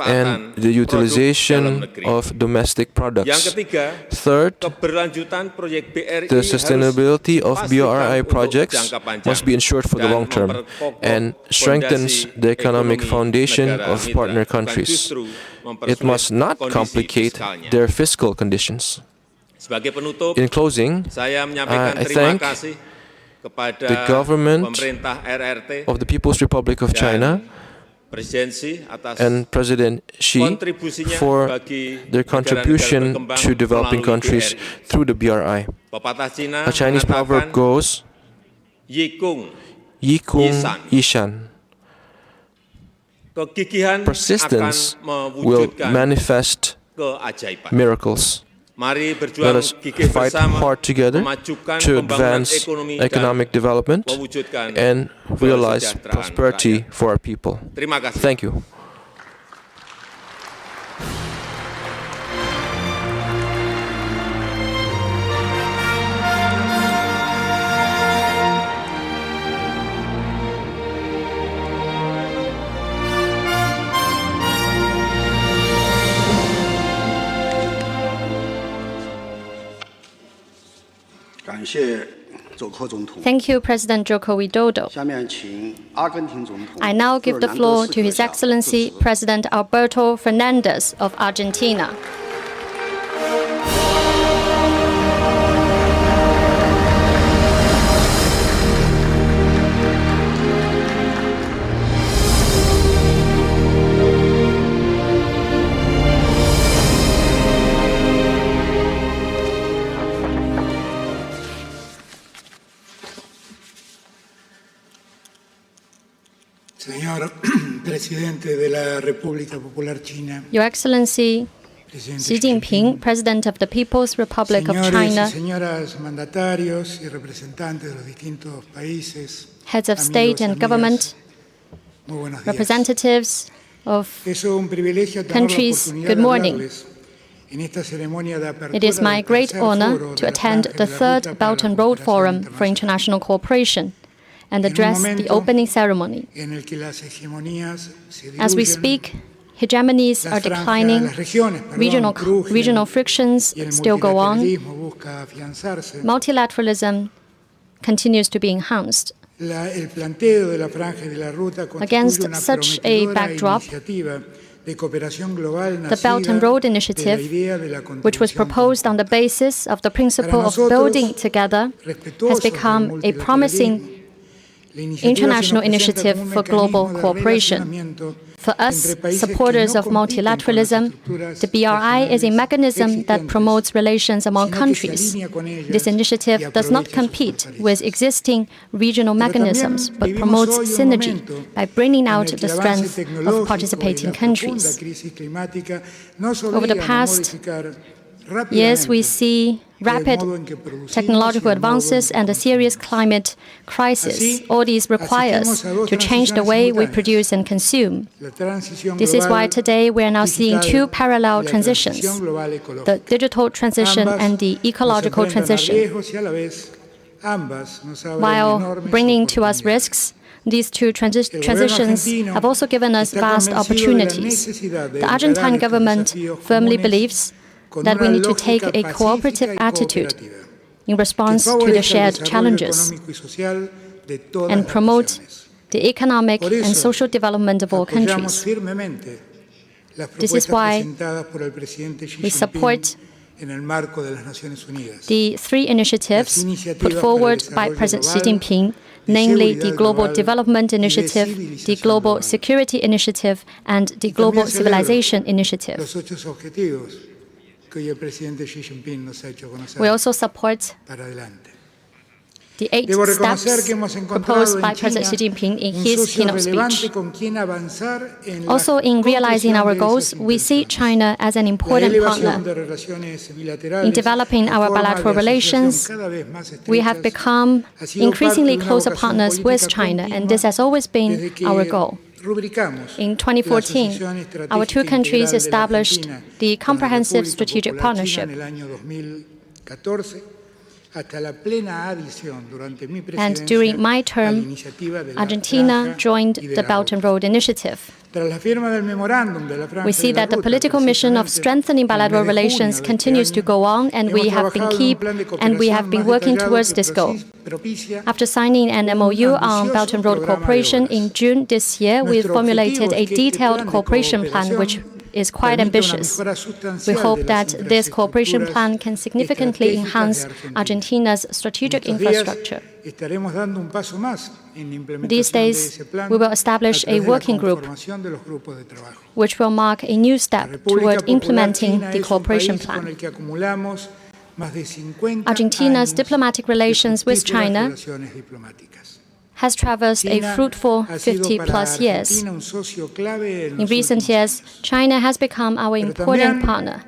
and the utilization of domestic products. Third, the sustainability of BRI projects must be ensured for the long term and strengthens the economic foundation of partner countries. It must not complicate their fiscal conditions. In closing, I thank the government of the People's Republic of China and President Xi for their contribution to developing countries through the BRI. A Chinese proverb goes, Yikung Yishan. Persistence will manifest miracles. Let us fight hard together to advance economic development and realize prosperity for our people. Thank you. Thank you, President Joko Widodo. I now give the floor to His Excellency President Alberto Fernandez of Argentina. Señor Presidente de la República Popular China, Your Excellency Xi Jinping, President of the People's Republic of China, señoras mandatarios y representantes de los distintos países, heads of state and government, representatives of countries, good morning. It is my great honor to attend the third Belt and Road Forum for International Cooperation and address the opening ceremony. As we speak, hegemonies are declining, regional frictions still go on, multilateralism continues to be enhanced. Against such a backdrop, the Belt and Road Initiative, which was proposed on the basis of the principle of building together, has become a promising international initiative for global cooperation. For us, supporters of multilateralism, the BRI is a mechanism that promotes relations among countries. This initiative does not compete with existing regional mechanisms, but promotes synergy by bringing out the strength of participating countries. Over the past years, we see rapid technological advances and a serious climate crisis. All these require us to change the way we produce and consume. This is why today we are now seeing two parallel transitions, the digital transition and the ecological transition. While bringing to us risks, these two transitions have also given us vast opportunities. The Argentine government firmly believes that we need to take a cooperative attitude in response to the shared challenges and promote the economic and social development of all countries. This is why we support the three initiatives put forward by President Xi Jinping, namely the Global Development Initiative, the Global Security Initiative, and the Global Civilization Initiative. We also support the 8 steps proposed by President Xi Jinping in his keynote speech. Also, in realizing our goals, we see China as an important partner. In developing our bilateral relations, we have become increasingly closer partners with China, and this has always been our goal. In 2014, our two countries established the Comprehensive Strategic Partnership. And during my term, Argentina joined the Belt and Road Initiative. We see that the political mission of strengthening bilateral relations continues to go on, and we have been working towards this goal. After signing an MOU on Belt and Road cooperation in June this year, we formulated a detailed cooperation plan which is quite ambitious. We hope that this cooperation plan can significantly enhance Argentina's strategic infrastructure. These days, we will establish a working group which will mark a new step toward implementing the cooperation plan. Argentina's diplomatic relations with China has traversed a fruitful 50-plus years. In recent years, China has become our important partner.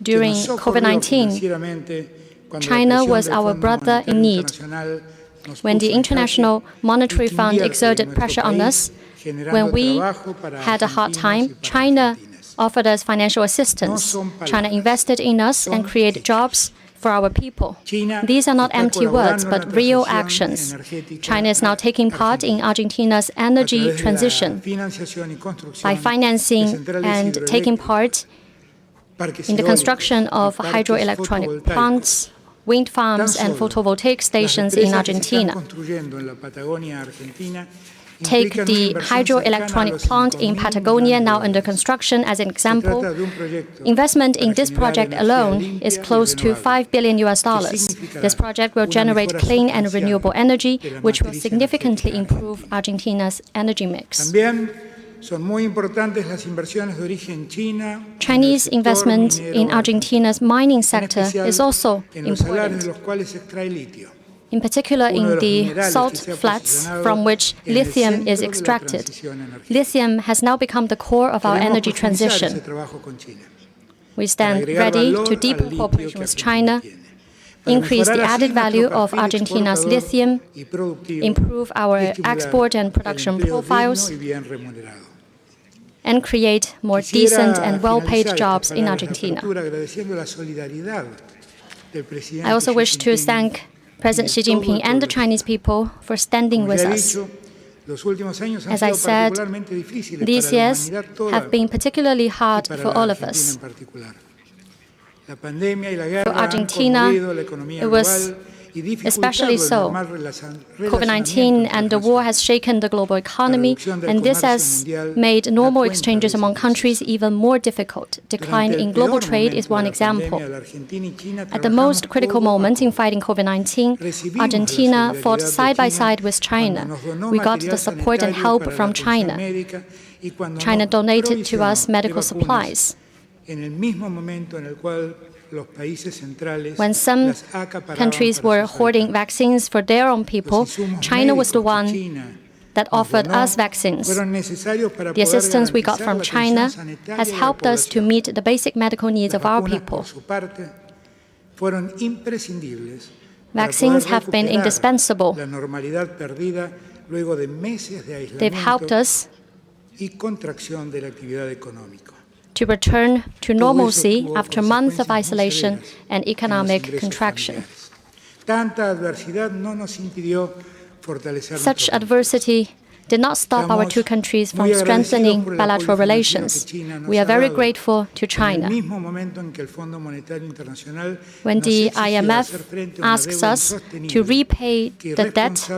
During COVID-19, China was our brother in need. When the International Monetary Fund exerted pressure on us, when we had a hard time, China offered us financial assistance. China invested in us and created jobs for our people. These are not empty words, but real actions. China is now taking part in Argentina's energy transition by financing and taking part in the construction of hydroelectric plants, wind farms, and photovoltaic stations in Argentina. Take the hydroelectric plant in Patagonia, now under construction, as an example. Investment in this project alone is close to $5 billion. This project will generate clean and renewable energy, which will significantly improve Argentina's energy mix. Chinese investment in Argentina's mining sector is also important, in particular in the salt flats from which lithium is extracted. Lithium has now become the core of our energy transition. We stand ready to deepen cooperation with China, increase the added value of Argentina's lithium, improve our export and production profiles, and create more decent and well-paid jobs in Argentina. I also wish to thank President Xi Jinping and the Chinese people for standing with us. As I said, these years have been particularly hard for all of us. For Argentina, it was especially so. COVID-19 and the war has shaken the global economy, and this has made normal exchanges among countries even more difficult. Decline in global trade is one example. At the most critical moment in fighting COVID-19, Argentina fought side by side with China. We got the support and help from China. China donated to us medical supplies. When some countries were hoarding vaccines for their own people, China was the one that offered us vaccines. The assistance we got from China has helped us to meet the basic medical needs of our people. Vaccines have been indispensable. They've helped us to return to normalcy after months of isolation and economic contraction. Such adversity did not stop our two countries from strengthening bilateral relations. We are very grateful to China. When the IMF asks us to repay the debt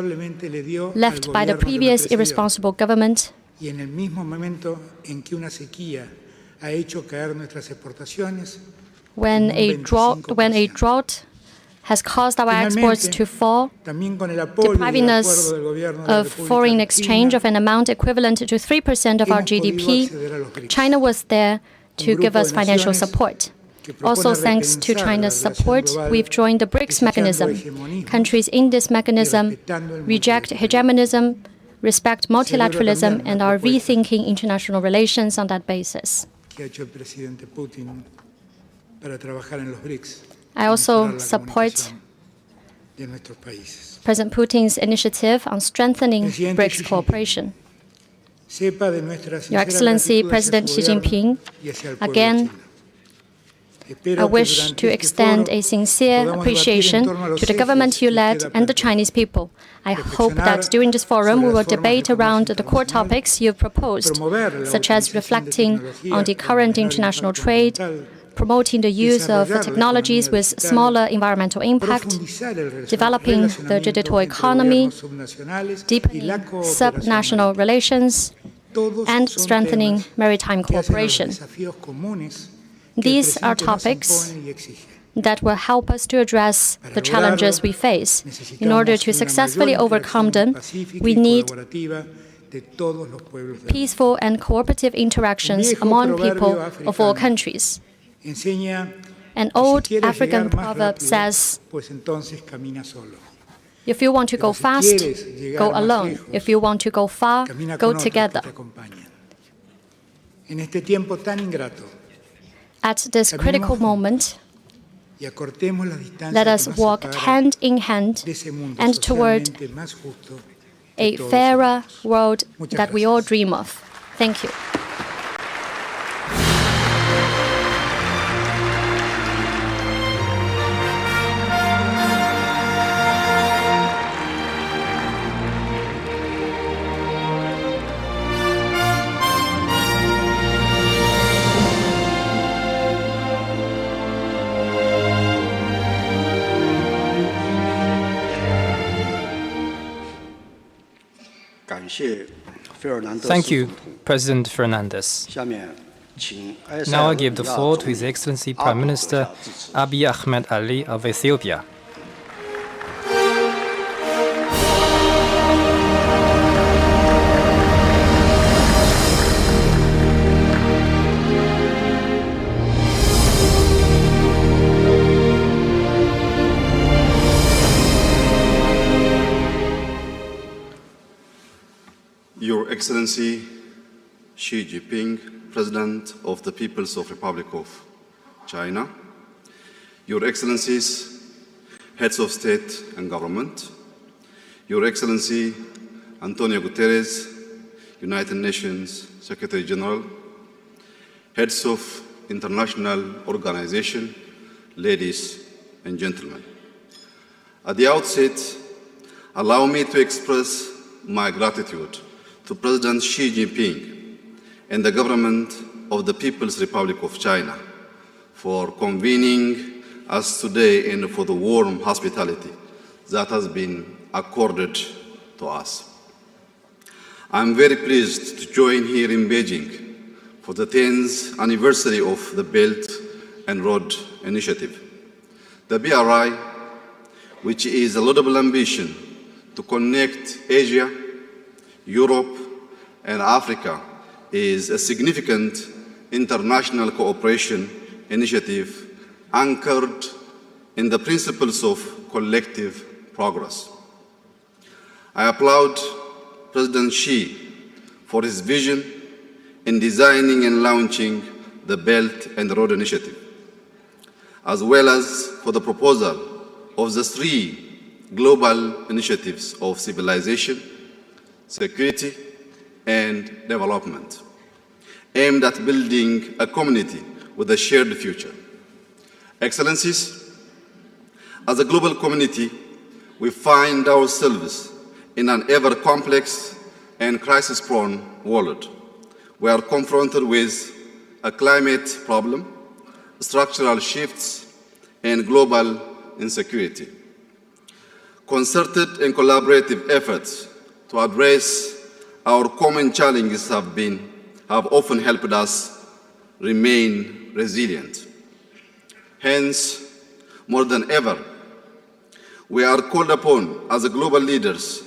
left by the previous irresponsible government, when a drought has caused our exports to fall, depriving us of foreign exchange of an amount equivalent to 3% of our GDP, China was there to give us financial support. Also, thanks to China's support, we've joined the BRICS mechanism. Countries in this mechanism reject hegemonism, respect multilateralism, and are rethinking international relations on that basis. I also support President Putin's initiative on strengthening BRICS cooperation. Your Excellency, President Xi Jinping, again, I wish to extend a sincere appreciation to the government you led and the Chinese people. I hope that during this forum we will debate around the core topics you've proposed, such as reflecting on the current international trade, promoting the use of technologies with smaller environmental impact, developing the digital economy, deepening subnational relations, and strengthening maritime cooperation. These are topics that will help us to address the challenges we face. In order to successfully overcome them, we need peaceful and cooperative interactions among people of all countries. An old African proverb says, if you want to go fast, go alone. If you want to go far, go together. En este tiempo tan ingrato, At this critical moment, y acortemos las distancias let us que nos walk separan hand in hand de ese mundo and toward socialmente más justo a que todos fairer soñamos. world Muchas that we all gracias. dream of. Thank you. Thank you, President Fernandez. Now I give the floor to His Excellency Prime Minister Abiy Ahmed Ali of Ethiopia. Your Excellency Xi Jinping, President of the People's Republic of China, Your Excellencies, Heads of State and Government, Your Excellency Antonio Guterres, United Nations Secretary General, Heads of International Organization, ladies and gentlemen. At the outset, allow me to express my gratitude to President Xi Jinping and the government of the People's Republic of China for convening us today and for the warm hospitality that has been accorded to us. I'm very pleased to join here in Beijing for the 10th anniversary of the Belt and Road Initiative. The BRI, which is a laudable ambition to connect Asia, Europe, and Africa, is a significant international cooperation initiative anchored in the principles of collective progress. I applaud President Xi for his vision in designing and launching the Belt and Road Initiative, as well as for the proposal of the 3 global initiatives of civilization, security, and development, aimed at building a community with a shared future. Excellencies, as a global community, we find ourselves in an ever-complex and crisis-prone world. We are confronted with a climate problem, structural shifts, and global insecurity. Concerted and collaborative efforts to address our common challenges have often helped us remain resilient. Hence, more than ever, we are called upon as global leaders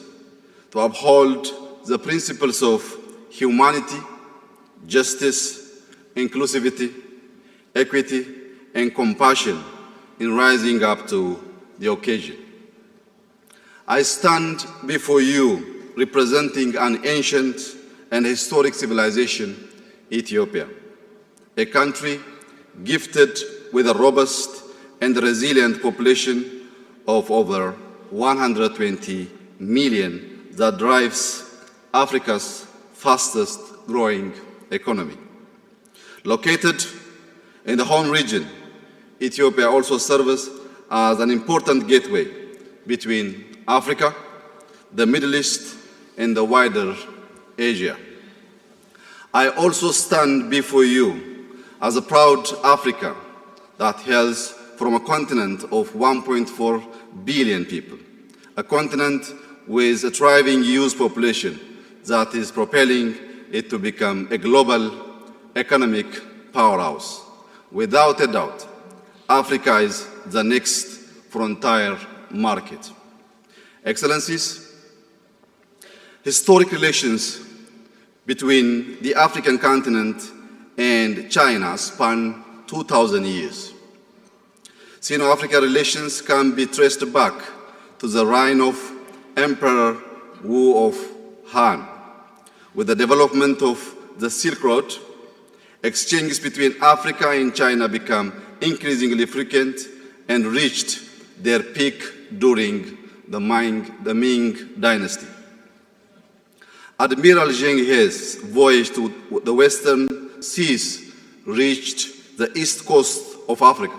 to uphold the principles of humanity, justice, inclusivity, equity, and compassion in rising up to the occasion. I stand before you representing an ancient and historic civilization, Ethiopia, a country gifted with a robust and resilient population of over 120 million that drives Africa's fastest growing economy. Located in the home region, Ethiopia also serves as an important gateway between Africa, the Middle East, and the wider Asia. I also stand before you as a proud Africa that hails from a continent of 1.4 billion people, a continent with a thriving youth population that is propelling it to become a global economic powerhouse. Without a doubt, Africa is the next frontier market. Excellencies, historic relations between the African continent and China span 2,000 years. Sino-African relations can be traced back to the reign of Emperor Wu of Han. With the development of the Silk Road, Exchanges between Africa and China become increasingly frequent and reached their peak during the Ming Dynasty. Admiral Zheng He's voyage to the Western Seas reached the east coast of Africa,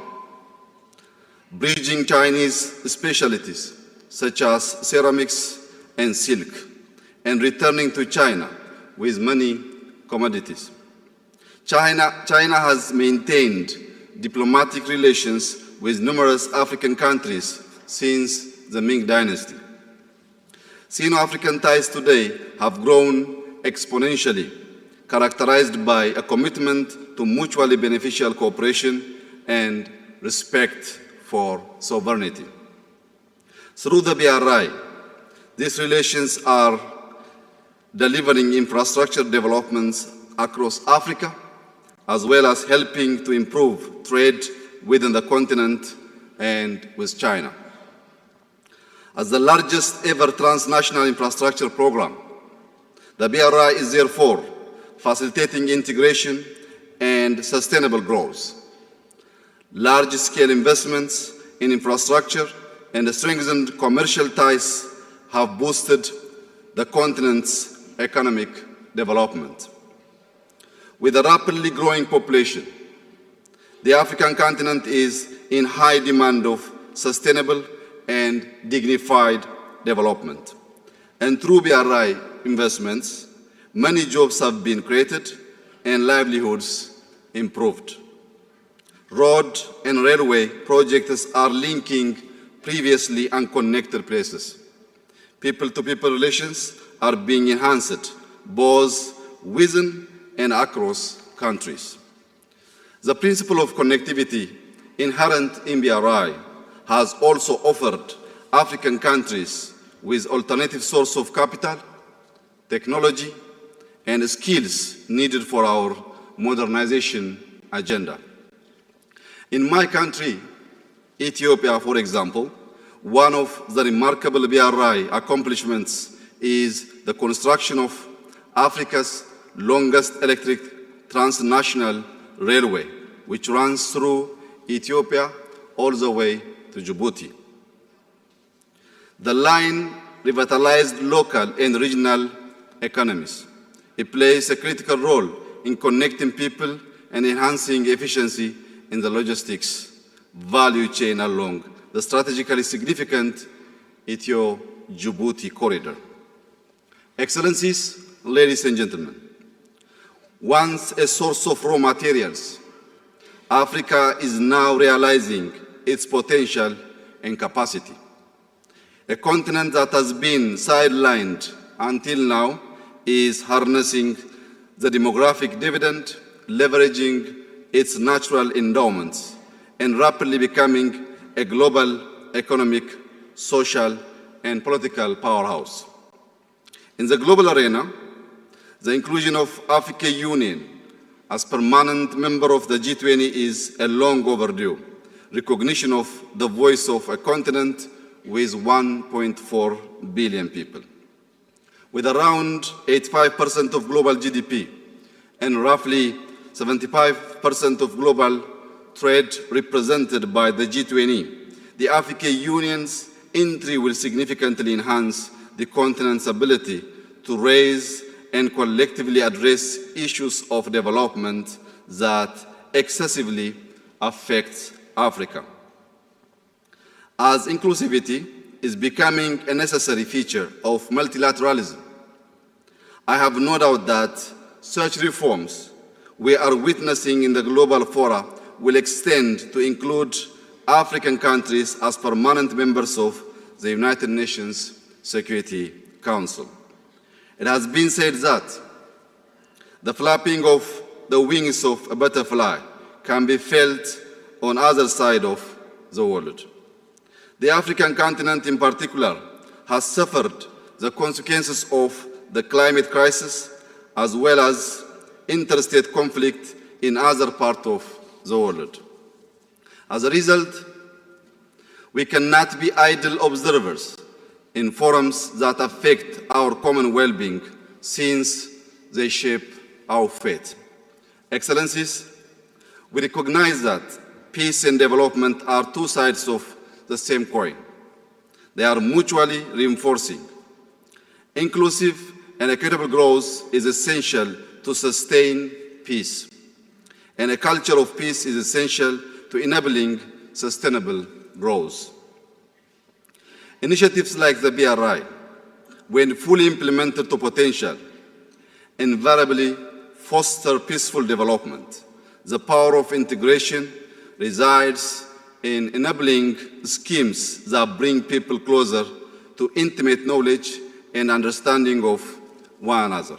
bridging Chinese specialties such as ceramics and silk, and returning to China with many commodities. China has maintained diplomatic relations with numerous African countries since the Ming Dynasty. Sino-African ties today have grown exponentially, characterized by a commitment to mutually beneficial cooperation and respect for sovereignty. Through the BRI, these relations are delivering infrastructure developments across Africa, as well as helping to improve trade within the continent and with China. As the largest ever transnational infrastructure program, the BRI is therefore facilitating integration and sustainable growth. Large-scale investments in infrastructure and strengthened commercial ties have boosted the continent's economic development. With a rapidly growing population, the African continent is in high demand of sustainable and dignified development. And through BRI investments, many jobs have been created and livelihoods improved. Road and railway projects are linking previously unconnected places. People-to-people relations are being enhanced, both within and across countries. The principle of connectivity inherent in BRI has also offered African countries with alternative source of capital, technology, and skills needed for our modernization agenda. In my country, Ethiopia, for example, one of the remarkable BRI accomplishments is the construction of Africa's longest electric transnational railway, which runs through Ethiopia all the way to Djibouti. The line revitalized local and regional economies. It plays a critical role in connecting people and enhancing efficiency in the logistics value chain along the strategically significant Ethio-Djibouti corridor. Excellencies, ladies and gentlemen, once a source of raw materials, Africa is now realizing its potential and capacity. A continent that has been sidelined until now is harnessing the demographic dividend, leveraging its natural endowments, and rapidly becoming a global economic, social, and political powerhouse. In the global arena, the inclusion of African Union as permanent member of the G20 is a long overdue recognition of the voice of a continent with 1.4 billion people. With around 85% of global GDP and roughly 75% of global trade represented by the G20, the African Union's entry will significantly enhance the continent's ability to raise and collectively address issues of development that excessively affect Africa. As inclusivity is becoming a necessary feature of multilateralism, I have no doubt that such reforms we are witnessing in the global fora will extend to include African countries as permanent members of the United Nations Security Council. It has been said that the flapping of the wings of a butterfly can be felt on either side of the world. The African continent in particular has suffered the consequences of the climate crisis as well as interstate conflict in other parts of the world. As a result, we cannot be idle observers in forums that affect our common well-being, since they shape our fate. Excellencies, we recognize that peace and development are two sides of the same coin. They are mutually reinforcing. Inclusive and equitable growth is essential to sustain peace, and a culture of peace is essential to enabling sustainable growth. Initiatives like the BRI, when fully implemented to potential, invariably foster peaceful development. The power of integration resides in enabling schemes that bring people closer to intimate knowledge and understanding of one another.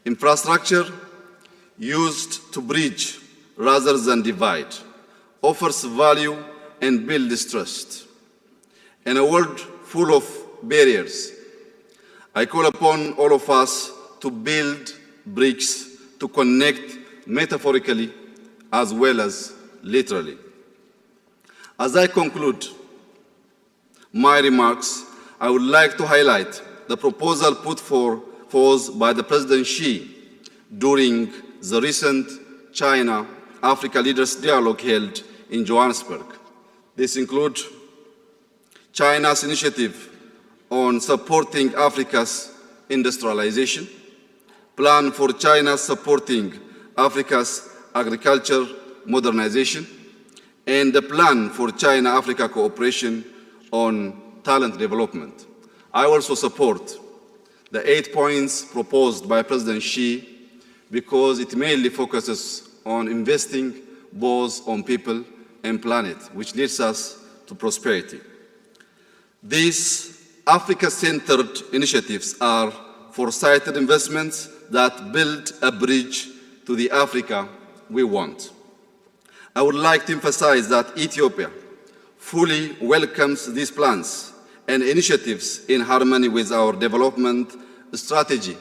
Infrastructure used to bridge rather than divide offers value and builds trust. In a world full of barriers, I call upon all of us to build BRICS to connect metaphorically as well as literally. As I conclude my remarks, I would like to highlight the proposal put forth by the President Xi during the recent China-Africa Leaders Dialogue held in Johannesburg. This includes China's initiative on supporting Africa's industrialization, plan for China supporting Africa's agriculture modernization, and the plan for China-Africa cooperation on talent development. I also support the 8 points proposed by President Xi because it mainly focuses on investing both on people and planet, which leads us to prosperity. These Africa-centered initiatives are foresighted investments that build a bridge to the Africa we want. I would like to emphasize that Ethiopia fully welcomes these plans and initiatives in harmony with our development strategy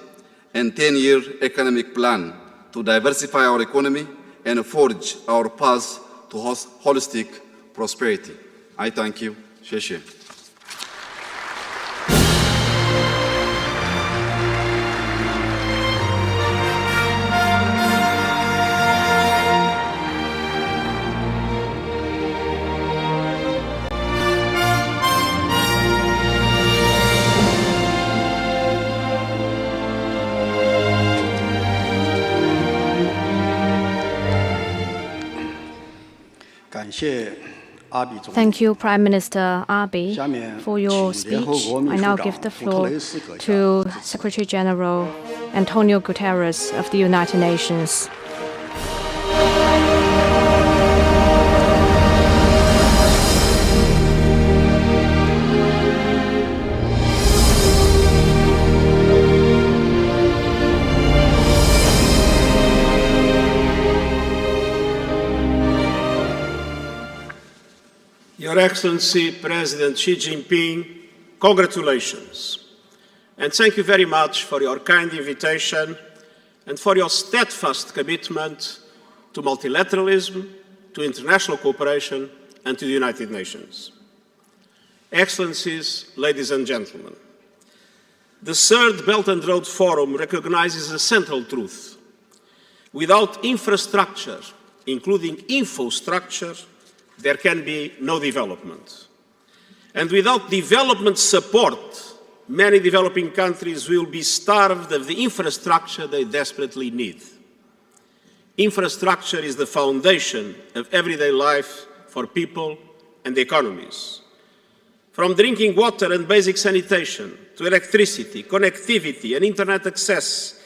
and 10-year economic plan to diversify our economy and forge our path to holistic prosperity. I thank you. Sheshe. Thank you, Prime Minister Abiy, for your speech. I now give the floor to Secretary General Antonio Guterres of the United Nations. Your Excellency, President Xi Jinping, congratulations. And thank you very much for your kind invitation and for your steadfast commitment to multilateralism, to international cooperation, and to the United Nations. Excellencies, ladies and gentlemen, the Third Belt and Road Forum recognizes a central truth. Without infrastructure, including infrastructure, there can be no development. And without development support, many developing countries will be starved of the infrastructure they desperately need. Infrastructure is the foundation of everyday life for people and economies. From drinking water and basic sanitation, to electricity, connectivity, and internet access,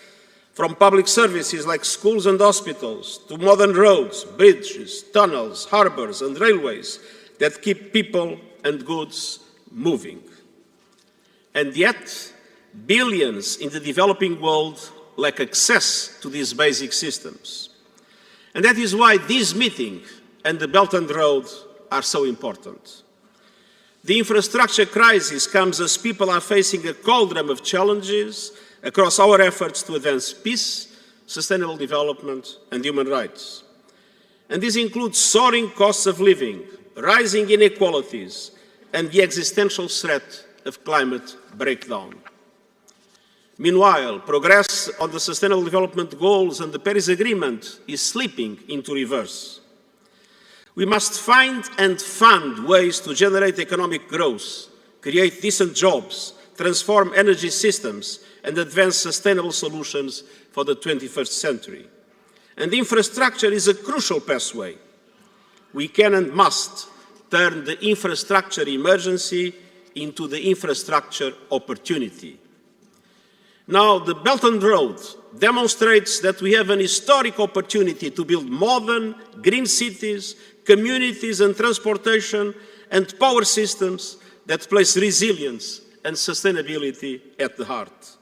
from public services like schools and hospitals, to modern roads, bridges, tunnels, harbors, and railways that keep people and goods moving. And yet, billions in the developing world lack access to these basic systems. And that is why this meeting and the Belt and Road are so important. The infrastructure crisis comes as people are facing a cauldron of challenges across our efforts to advance peace, sustainable development, and human rights. And this includes soaring costs of living, rising inequalities, and the existential threat of climate breakdown. Meanwhile, progress on the Sustainable Development Goals and the Paris Agreement is slipping into reverse. We must find and fund ways to generate economic growth, create decent jobs, transform energy systems, and advance sustainable solutions for the 21st century. And infrastructure is a crucial pathway. We can and must turn the infrastructure emergency into the infrastructure opportunity. Now, the Belt and Road demonstrates that we have an historic opportunity to build modern, green cities, communities and transportation and power systems that place resilience and sustainability at the heart,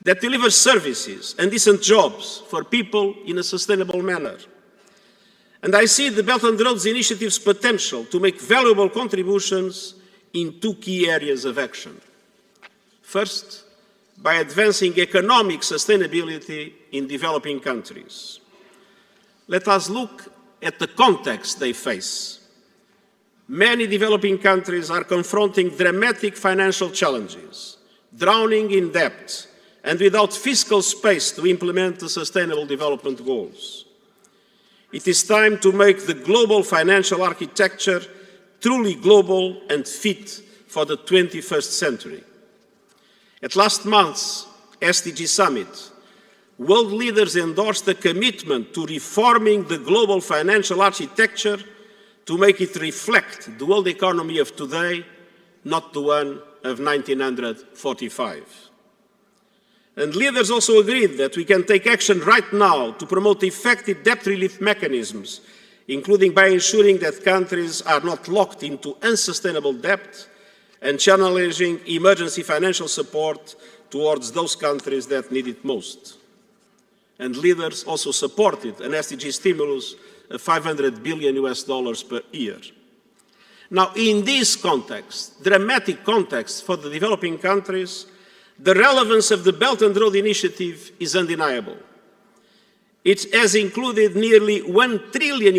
that deliver services and decent jobs for people in a sustainable manner. And I see the Belt and Road Initiative's potential to make valuable contributions in two key areas of action. First, by advancing economic sustainability in developing countries. Let us look at the context they face. Many developing countries are confronting dramatic financial challenges, drowning in debt, and without fiscal space to implement the Sustainable Development Goals. It is time to make the global financial architecture truly global and fit for the 21st century. At last month's SDG Summit, world leaders endorsed a commitment to reforming the global financial architecture to make it reflect the world economy of today, not the one of 1945. And leaders also agreed that we can take action right now to promote effective debt relief mechanisms, including by ensuring that countries are not locked into unsustainable debt and channeling emergency financial support towards those countries that need it most. And leaders also supported an SDG stimulus of $500 billion per year. Now, in this context, dramatic context for the developing countries, the relevance of the Belt and Road Initiative is undeniable. It has included nearly $1 trillion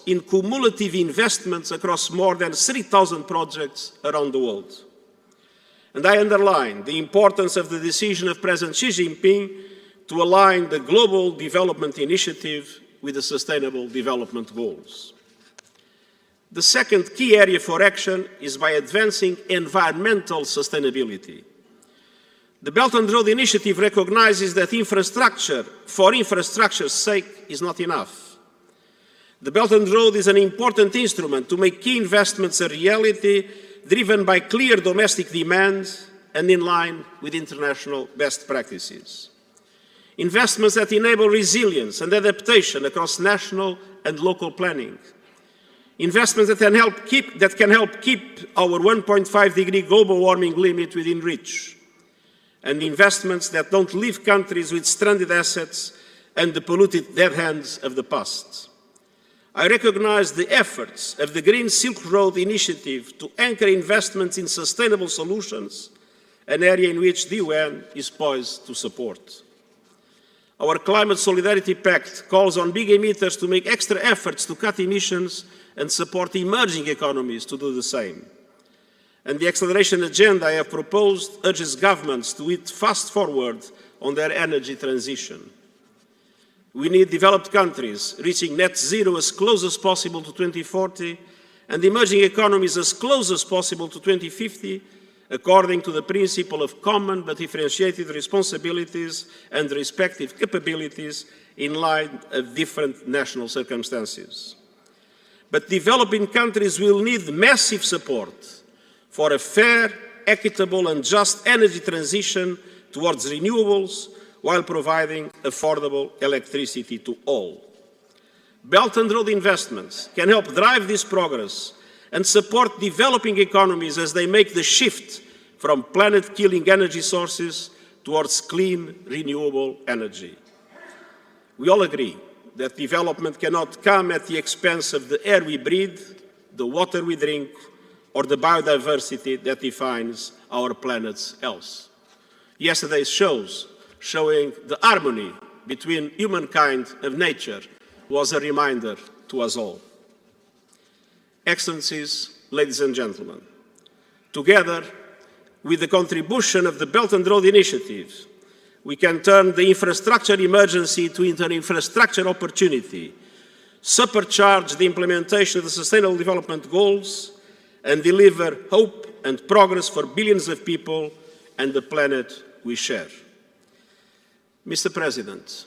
in cumulative investments across more than 3,000 projects around the world. And I underline the importance of the decision of President Xi Jinping to align the Global Development Initiative with the Sustainable Development Goals. The second key area for action is by advancing environmental sustainability. The Belt and Road Initiative recognizes that infrastructure, for infrastructure's sake, is not enough. The Belt and Road is an important instrument to make key investments a reality, driven by clear domestic demand and in line with international best practices. Investments that enable resilience and adaptation across national and local planning. Investments that can help keep our 1.5-degree global warming limit within reach. And investments that don't leave countries with stranded assets and the polluted dead hands of the past. I recognize the efforts of the Green Silk Road Initiative to anchor investments in sustainable solutions, an area in which the UN is poised to support. Our Climate Solidarity Pact calls on big emitters to make extra efforts to cut emissions and support emerging economies to do the same. And the acceleration agenda I have proposed urges governments to move fast forward on their energy transition. We need developed countries reaching net zero as close as possible to 2040 and emerging economies as close as possible to 2050, according to the principle of common but differentiated responsibilities and respective capabilities in light of different national circumstances. But developing countries will need massive support for a fair, equitable and just energy transition towards renewables while providing affordable electricity to all. Belt and Road investments can help drive this progress and support developing economies as they make the shift from planet-killing energy sources towards clean, renewable energy. We all agree that development cannot come at the expense of the air we breathe, the water we drink, or the biodiversity that defines our planet's health. Yesterday's shows showing the harmony between humankind and nature was a reminder to us all. Excellencies, ladies and gentlemen, together with the contribution of the Belt and Road Initiative, we can turn the infrastructure emergency into an infrastructure opportunity, supercharge the implementation of the Sustainable Development Goals, and deliver hope and progress for billions of people and the planet we share. Mr. President,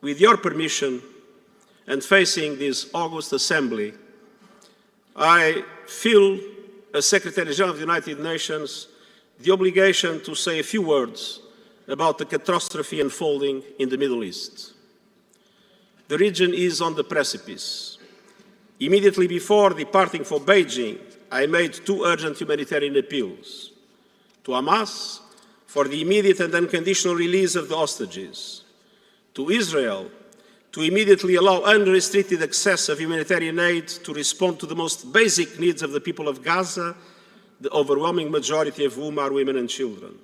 with your permission and facing this august assembly, I feel, as Secretary-General of the United Nations, the obligation to say a few words about the catastrophe unfolding in the Middle East. The region is on the precipice. Immediately before departing for Beijing, I made two urgent humanitarian appeals: to Hamas for the immediate and unconditional release of the hostages, to Israel to immediately allow unrestricted access of humanitarian aid to respond to the most basic needs of the people of Gaza, the overwhelming majority of whom are women and children.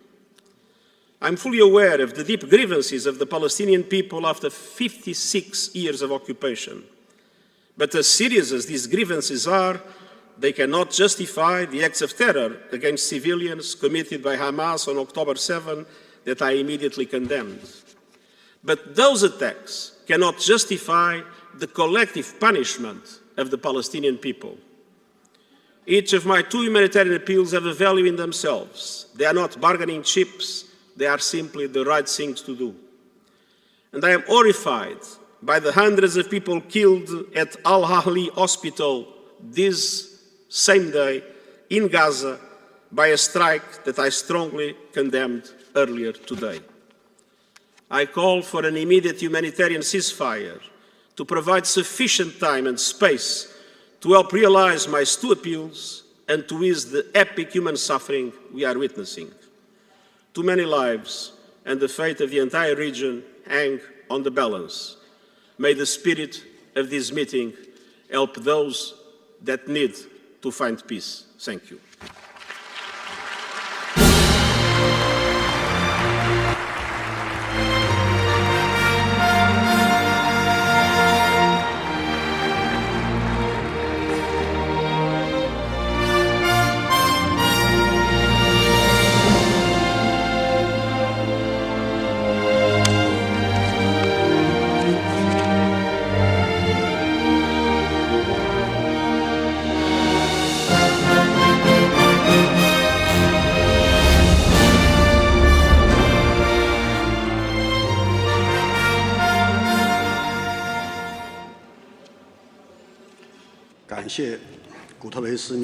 I'm fully aware of the deep grievances of the Palestinian people after 56 years of occupation. But as serious as these grievances are, they cannot justify the acts of terror against civilians committed by Hamas on October 7 that I immediately condemned. But those attacks cannot justify the collective punishment of the Palestinian people. Each of my two humanitarian appeals have a value in themselves. They are not bargaining chips, they are simply the right things to do. And I am horrified by the hundreds of people killed at Al-Ahli Hospital this same day in Gaza by a strike that I strongly condemned earlier today. I call for an immediate humanitarian ceasefire to provide sufficient time and space to help realize my two appeals and to ease the epic human suffering we are witnessing. Too many lives and the fate of the entire region hang on the balance. May the spirit of this meeting help those that need to find peace. Thank you.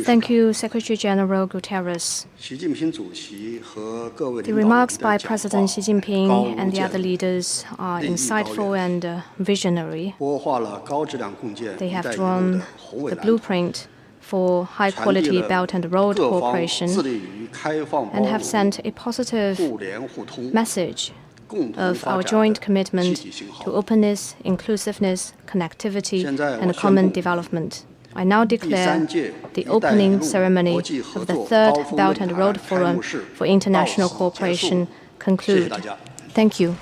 Thank you, Secretary General Guterres. The remarks by President Xi Jinping and the other leaders are insightful and visionary. They have drawn the blueprint for high-quality Belt and Road cooperation and have sent a positive message of our joint commitment to openness, inclusiveness, connectivity, and common development. I now declare the opening ceremony of the Third Belt and Road Forum for International Cooperation conclude. Thank you.